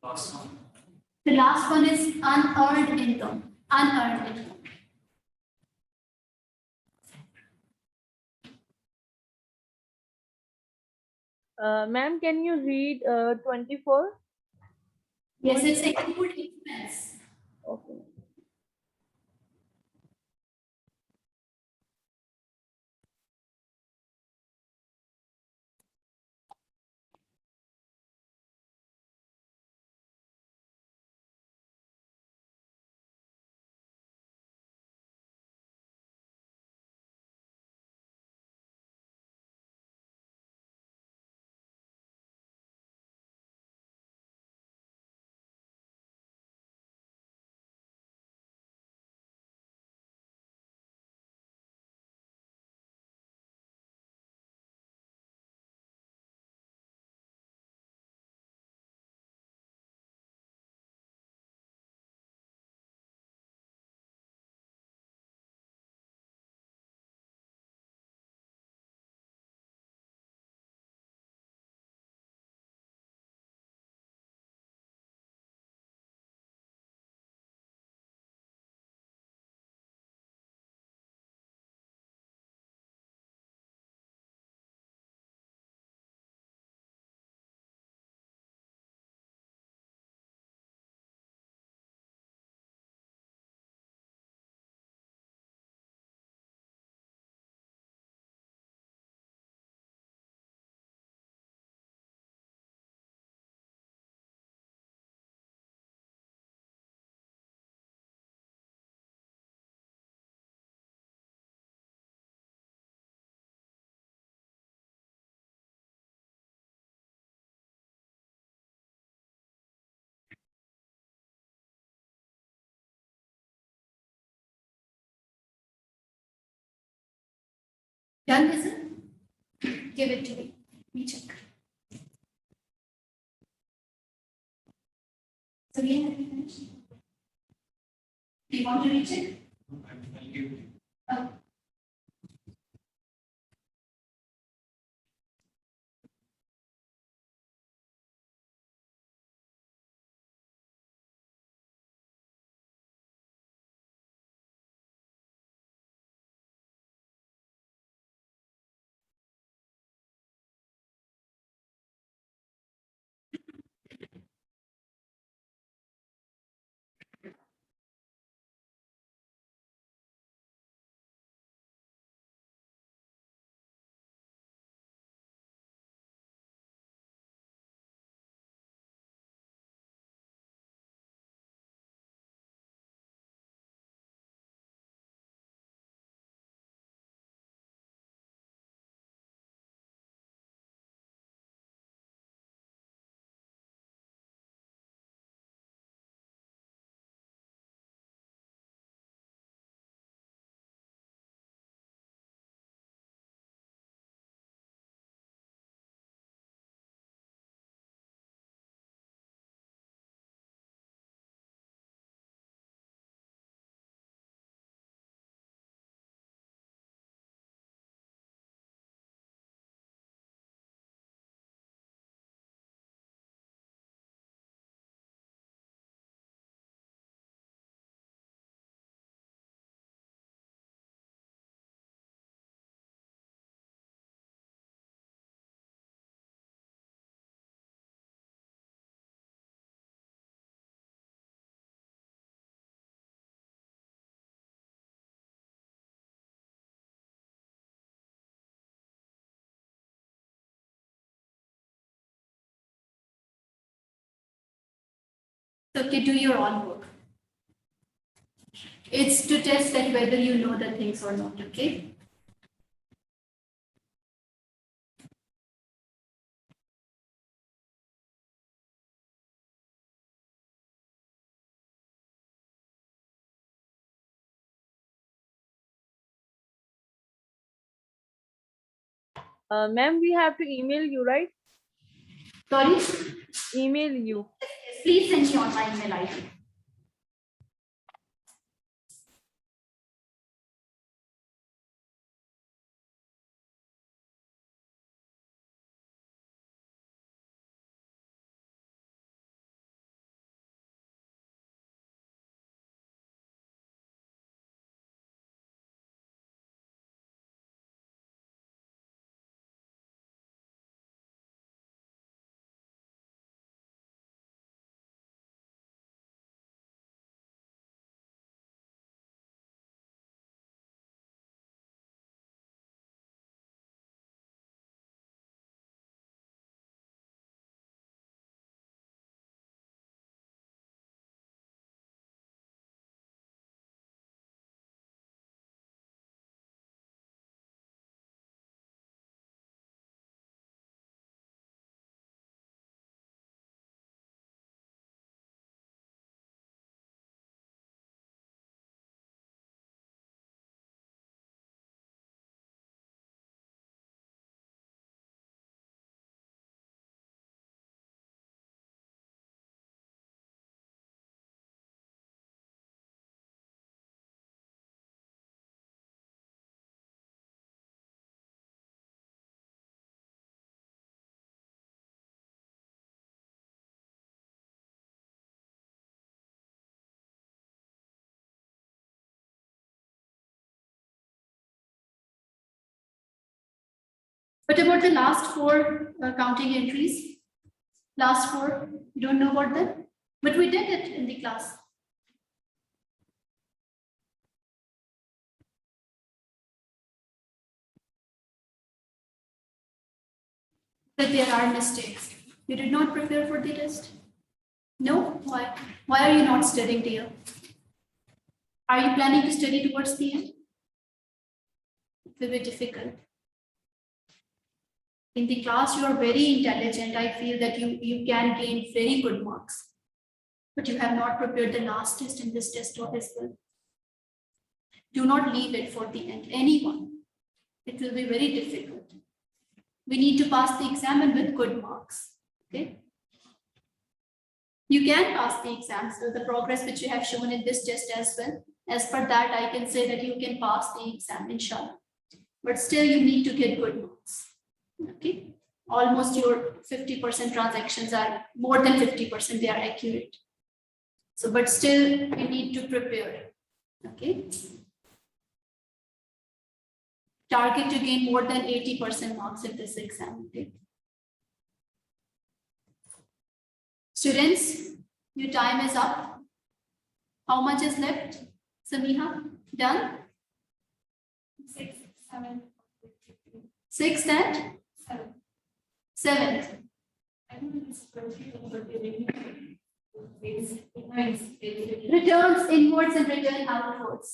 Last one. The last one is unearned income. Unearned income. Ma'am, can you read 24? Yes, it's accrued expense. Okay. Done, is it? Give it to me. Let me check. So yeah, have you finished? Do you want to recheck? I'll give it. Oh. So okay, do your own work. It's to test that whether you know the things or not, okay? Ma'am, we have to email you, right? Sorry? Email you. Yes, please send me on my email ID. What about the last four counting entries? Last four, you don't know about them? But we did it in the class. That there are mistakes. You did not prepare for the test? No? Why? Why are you not studying, dear? Are you planning to study towards the end? It will be difficult. In the class, you are very intelligent. I feel that you can gain very good marks. But you have not prepared the last test and this test as well. Do not leave it for the end. Anyone It will be very difficult. We need to pass the exam and with good marks. Okay. You can pass the exam, so the progress which you have shown in this test as well. As per that, I can say that you can pass the exam, inshallah. But still, you need to get good marks. Okay. Almost your 50% transactions are more than 50%, they are accurate. So, but still, you need to prepare. Okay. Target to gain more than 80% marks in this exam. Okay. Students, your time is up. How much is left? Samiha, done? 6, 7, 6 and 7. 7. I think it's nice. Returns inwards and return outwards.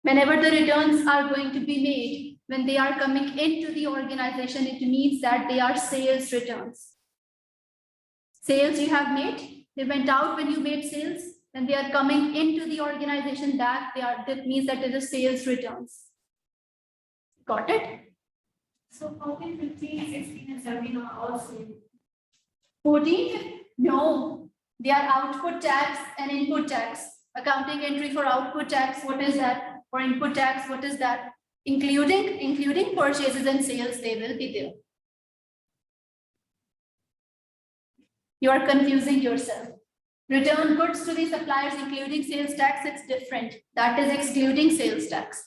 Whenever the returns are going to be made, when they are coming into the organization, it means that they are sales returns. Sales you have made, they went out when you made sales, and they are coming into the organization that that means that it is sales returns. Got it? So 14, 15, 16, and 17 are all same. 14? No, they are output tax and input tax. Accounting entry for output tax, what is that? For input tax, what is that? Including purchases and sales, they will be there. You are confusing yourself. Return goods to the suppliers, including sales tax, it's different. That is excluding sales tax.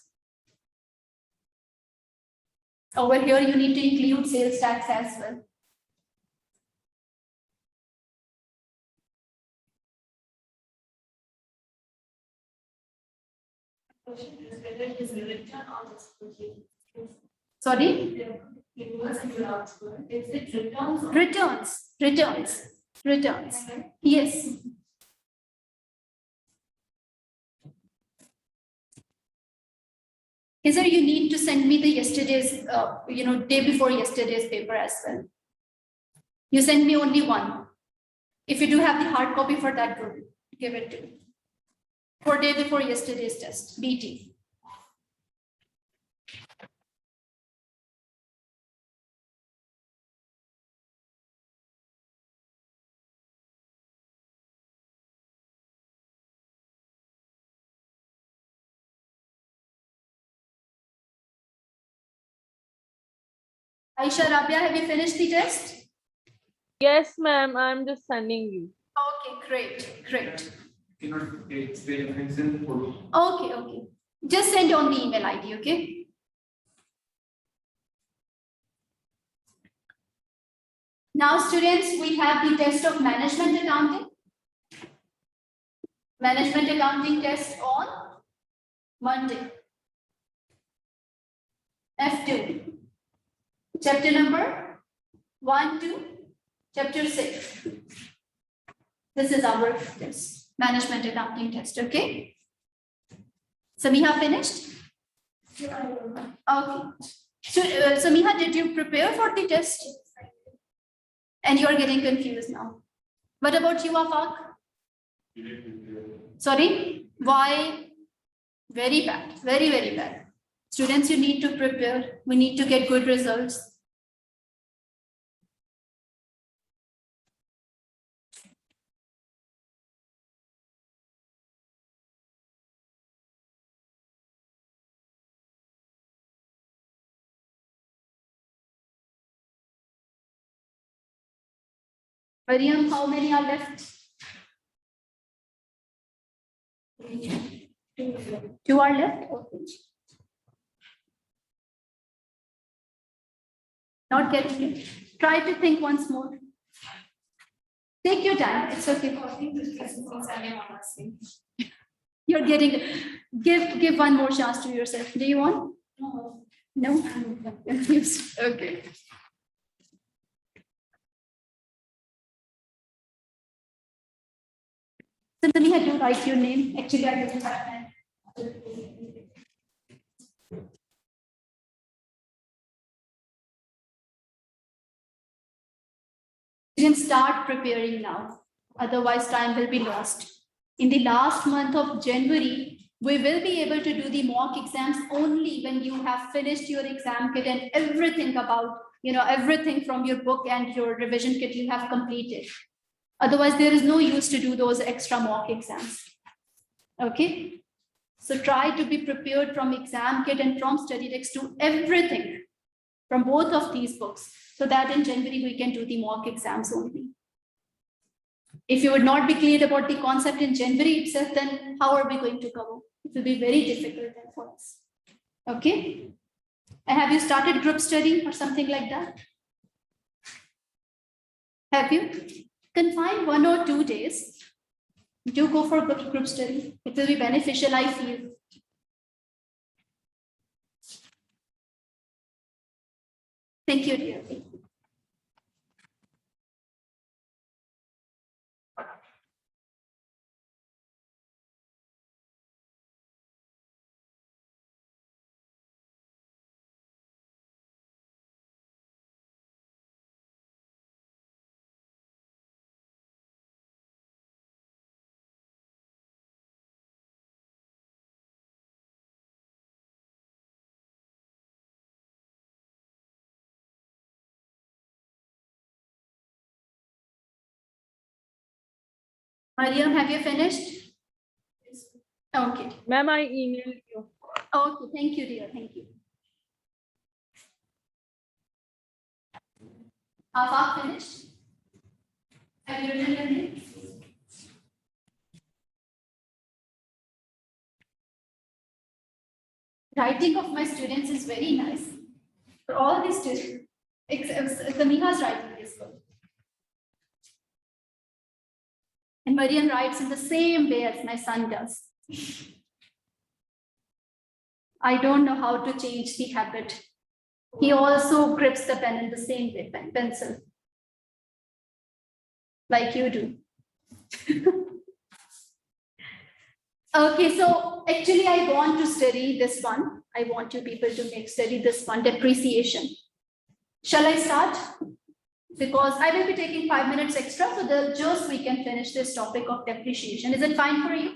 Over here, you need to include sales tax as well. Question is whether it is a return or disposition. Sorry? Inwards and outward. Is it returns or Returns. Yes. Here you need to send me the yesterday's, day before yesterday's paper as well. You send me only one. If you do have the hard copy for that group, give it to me. For day before yesterday's test, BT. Aisha, Rabia, have you finished the test? Yes, ma'am. I'm just sending you. Okay, great. Cannot explain anything for you. Okay. Just send on the email ID, okay? Now, students, we have the test of management accounting. Management accounting test on Monday. F2. Chapter number 1 to chapter 6. This is our test, management accounting test, okay? Samiha finished? Okay. So, Samiha, did you prepare for the test? And you are getting confused now. What about you, Afaq? Sorry? Why? Very bad, very, very bad. Students, you need to prepare. We need to get good results. Mariam, how many are left? 2 are left? Okay. Not getting it. Try to think once more. Take your time. It's okay. You're getting it. Give one more chance to yourself. Do you want? No. No? Confused. Okay. So then you had to write your name. Actually, I didn't have that. You can start preparing now. Otherwise, time will be lost. In the last month of January, We will be able to do the mock exams only when you have finished your exam kit and everything about, everything from your book and your revision kit you have completed. Otherwise, there is no use to do those extra mock exams. Okay. So try to be prepared from exam kit and from study text to everything from both of these books, so that in January we can do the mock exams only. If you would not be clear about the concept in January itself, then how are we going to cover? It will be very difficult then for us. Okay. And have you started group study or something like that? Have you? Confine 1 or 2 days. Do go for group study. It will be beneficial, I feel. Thank you, dear. Mariam, have you finished? Okay. Ma'am, I emailed you. Okay, thank you, dear. Thank you. Afa finished? Have you written your name? Writing of my students is very nice. For all the students, except Samiha's writing is good. And Mariam writes in the same way as my son does. I don't know how to change the habit. He also grips the pen in the same way, pencil, like you do. Okay, so actually I want to study this one. I want you people to study this one, depreciation. Shall I start? Because I will be taking 5 minutes extra, so just we can finish this topic of depreciation. Is it fine for you?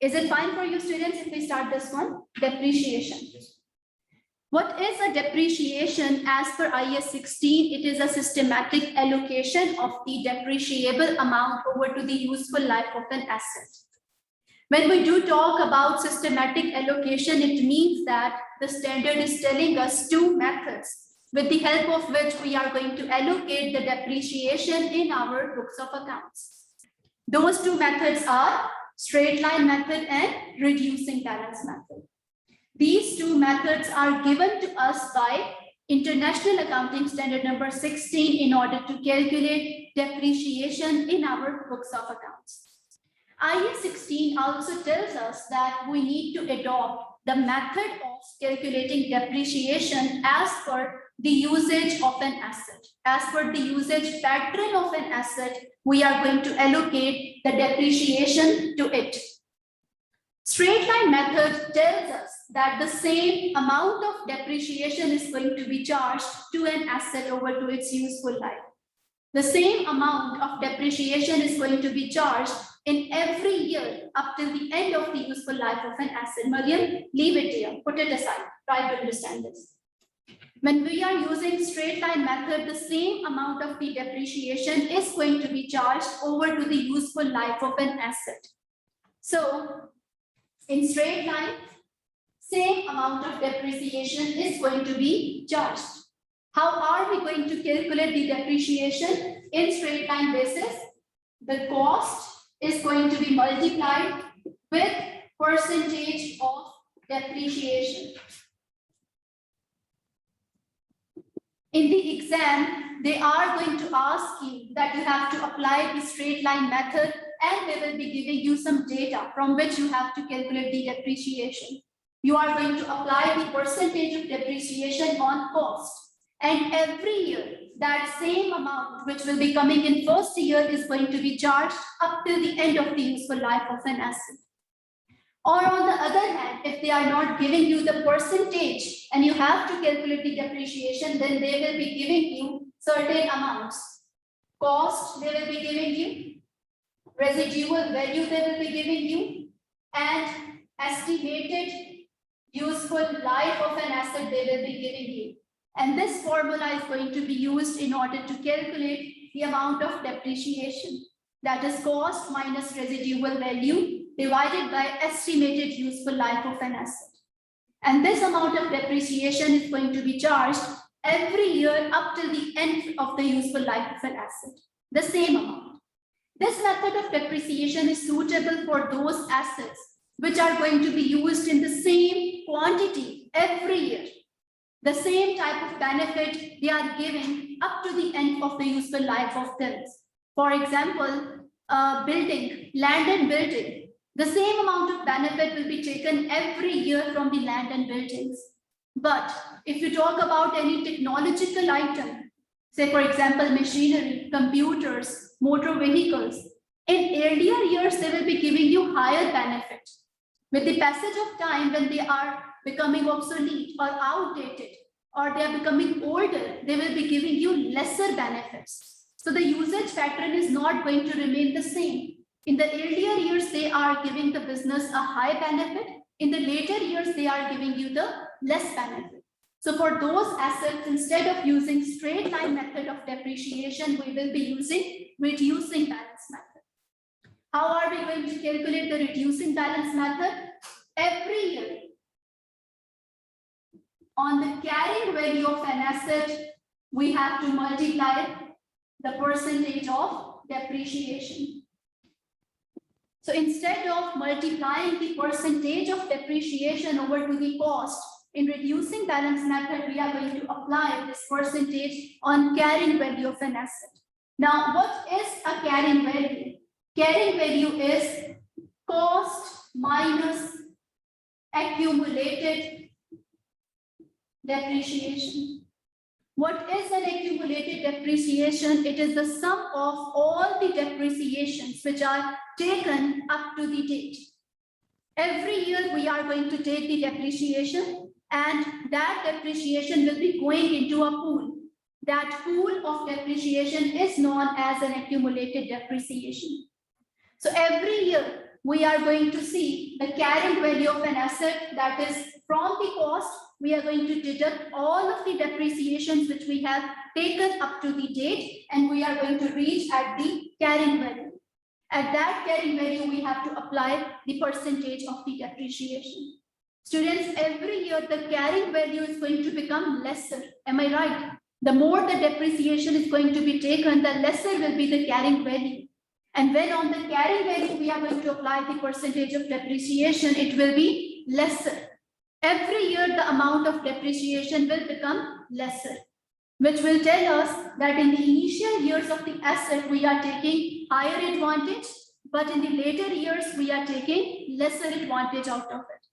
Is it fine for you, students, if we start this one? Depreciation. What is a depreciation? As per IS 16, it is a systematic allocation of the depreciable amount over to the useful life of an asset. When we do talk about systematic allocation, it means that the standard is telling us 2 methods with the help of which we are going to allocate the depreciation in our books of accounts. Those 2 methods are straight line method and reducing balance method. These 2 methods are given to us by International Accounting Standard number 16 in order to calculate depreciation in our books of accounts. IS 16 also tells us that we need to adopt the method of calculating depreciation as per the usage of an asset. As per the usage pattern of an asset, we are going to allocate the depreciation to it. Straight line method tells us that the same amount of depreciation is going to be charged to an asset over to its useful life. The same amount of depreciation is going to be charged in every year up till the end of the useful life of an asset. Mariam, leave it here, put it aside, try to understand this. When we are using straight line method, the same amount of the depreciation is going to be charged over to the useful life of an asset. So in straight line, same amount of depreciation is going to be charged. How are we going to calculate the depreciation in straight line basis? The cost is going to be multiplied with percentage of depreciation. In the exam, they are going to ask you that you have to apply the straight line method, and they will be giving you some data from which you have to calculate the depreciation. You are going to apply the percentage of depreciation on cost. And every year, that same amount which will be coming in first year is going to be charged up till the end of the useful life of an asset. Or on the other hand, if they are not giving you the percentage and you have to calculate the depreciation, then they will be giving you certain amounts. Cost they will be giving you, residual value they will be giving you, and estimated useful life of an asset they will be giving you. And this formula is going to be used in order to calculate the amount of depreciation. That is cost minus residual value divided by estimated useful life of an asset. And this amount of depreciation is going to be charged every year up till the end of the useful life of an asset, the same amount. This method of depreciation is suitable for those assets which are going to be used in the same quantity every year. The same type of benefit they are giving up to the end of the useful life of things. For example, building, land and building. The same amount of benefit will be taken every year from the land and buildings. But if you talk about any technological item, say for example, machinery, computers, motor vehicles, in earlier years, they will be giving you higher benefit. With the passage of time, when they are becoming obsolete or outdated, or they are becoming older, they will be giving you lesser benefits. So the usage pattern is not going to remain the same. In the earlier years, they are giving the business a high benefit. In the later years, they are giving you the less benefit. So for those assets, instead of using straight line method of depreciation, we will be using reducing balance method. How are we going to calculate the reducing balance method? Every year, on the carrying value of an asset, we have to multiply the percentage of depreciation. So instead of multiplying the percentage of depreciation over to the cost, in reducing balance method, we are going to apply this percentage on carrying value of an asset. Now, what is a carrying value? Carrying value is cost minus accumulated depreciation. What is an accumulated depreciation? It is the sum of all the depreciations which are taken up to the date. Every year we are going to take the depreciation, and that depreciation will be going into a pool. That pool of depreciation is known as an accumulated depreciation. So every year we are going to see the carrying value of an asset, that is from the cost, we are going to deduct all of the depreciations which we have taken up to the date, and we are going to reach at the carrying value. At that carrying value, we have to apply the percentage of the depreciation. Students, every year the carrying value is going to become lesser. Am I right? The more the depreciation is going to be taken, the lesser will be the carrying value. And when on the carrying value, we are going to apply the percentage of depreciation, it will be lesser. Every year, the amount of depreciation will become lesser, which will tell us that in the initial years of the asset, we are taking higher advantage, but in the later years, we are taking lesser advantage out of it.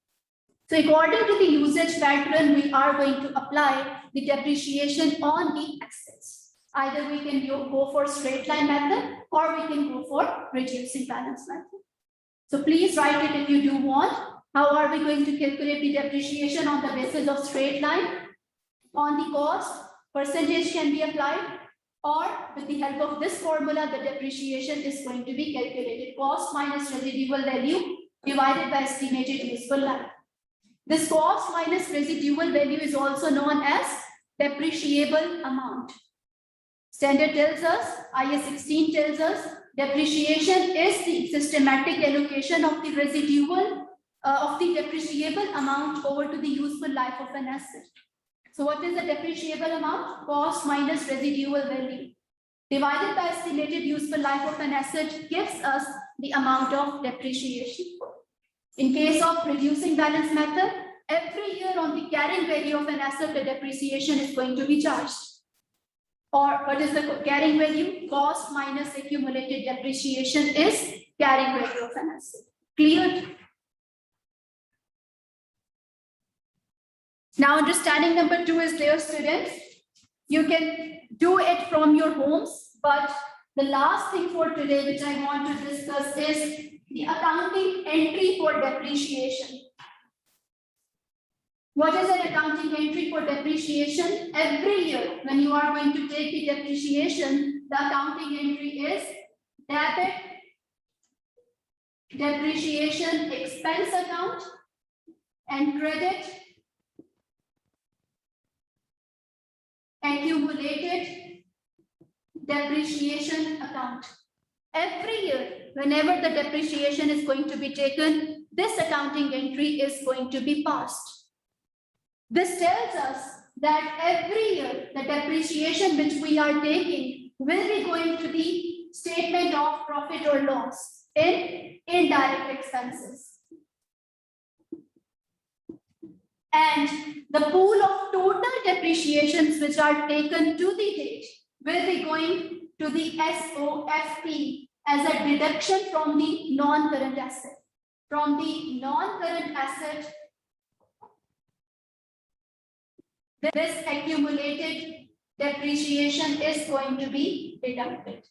So according to the usage pattern, we are going to apply the depreciation on the assets. Either we can go for straight line method, or we can go for reducing balance method. So please write it if you do want. How are we going to calculate the depreciation on the basis of straight line? On the cost, percentage can be applied, or with the help of this formula, the depreciation is going to be calculated. Cost minus residual value divided by estimated useful life. This cost minus residual value is also known as depreciable amount. Standard tells us, IS 16 tells us, depreciation is the systematic allocation of the residual of the depreciable amount over to the useful life of an asset. So what is the depreciable amount? Cost minus residual value divided by estimated useful life of an asset gives us the amount of depreciation. In case of reducing balance method, every year on the carrying value of an asset, the depreciation is going to be charged. Or what is the carrying value? Cost minus accumulated depreciation is carrying value of an asset. Clear? Now understanding number 2 is there, students. You can do it from your homes, but the last thing for today which I want to discuss is the accounting entry for depreciation. What is an accounting entry for depreciation? Every year when you are going to take the depreciation, the accounting entry is debit depreciation expense account, and credit accumulated depreciation account. Every year, whenever the depreciation is going to be taken, this accounting entry is going to be passed. This tells us that every year the depreciation which we are taking will be going to the statement of profit or loss in indirect expenses. And the pool of total depreciations which are taken to the date will be going to the SOFP as a deduction from the non-current asset. From the non-current asset, this accumulated depreciation is going to be deducted.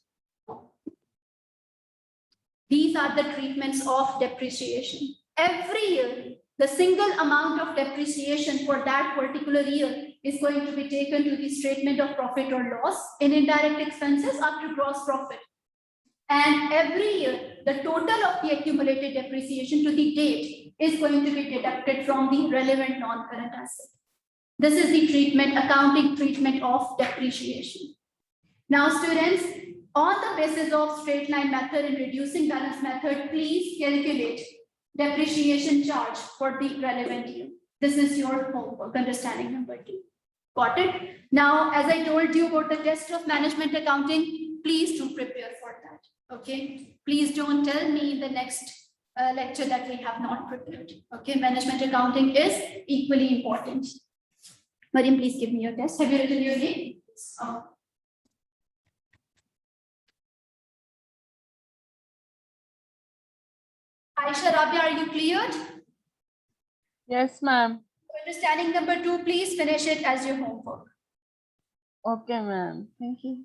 These are the treatments of depreciation. Every year, the single amount of depreciation for that particular year is going to be taken to the statement of profit or loss in indirect expenses up to gross profit. And every year, the total of the accumulated depreciation to the date is going to be deducted from the relevant non-current asset. This is the treatment, accounting treatment of depreciation. Now, students, on the basis of straight line method and reducing balance method, please calculate depreciation charge for the relevant year. This is your homework, understanding number 2. Got it? Now, as I told you about the test of management accounting, please do prepare for that. Okay? Please don't tell me in the next lecture that we have not prepared. Okay? Management accounting is equally important. Mariam, please give me your test. Have you written your name? Aisha, Rabia, are you cleared? Yes, ma'am. Understanding number 2, please finish it as your homework. Okay, ma'am. Thank you.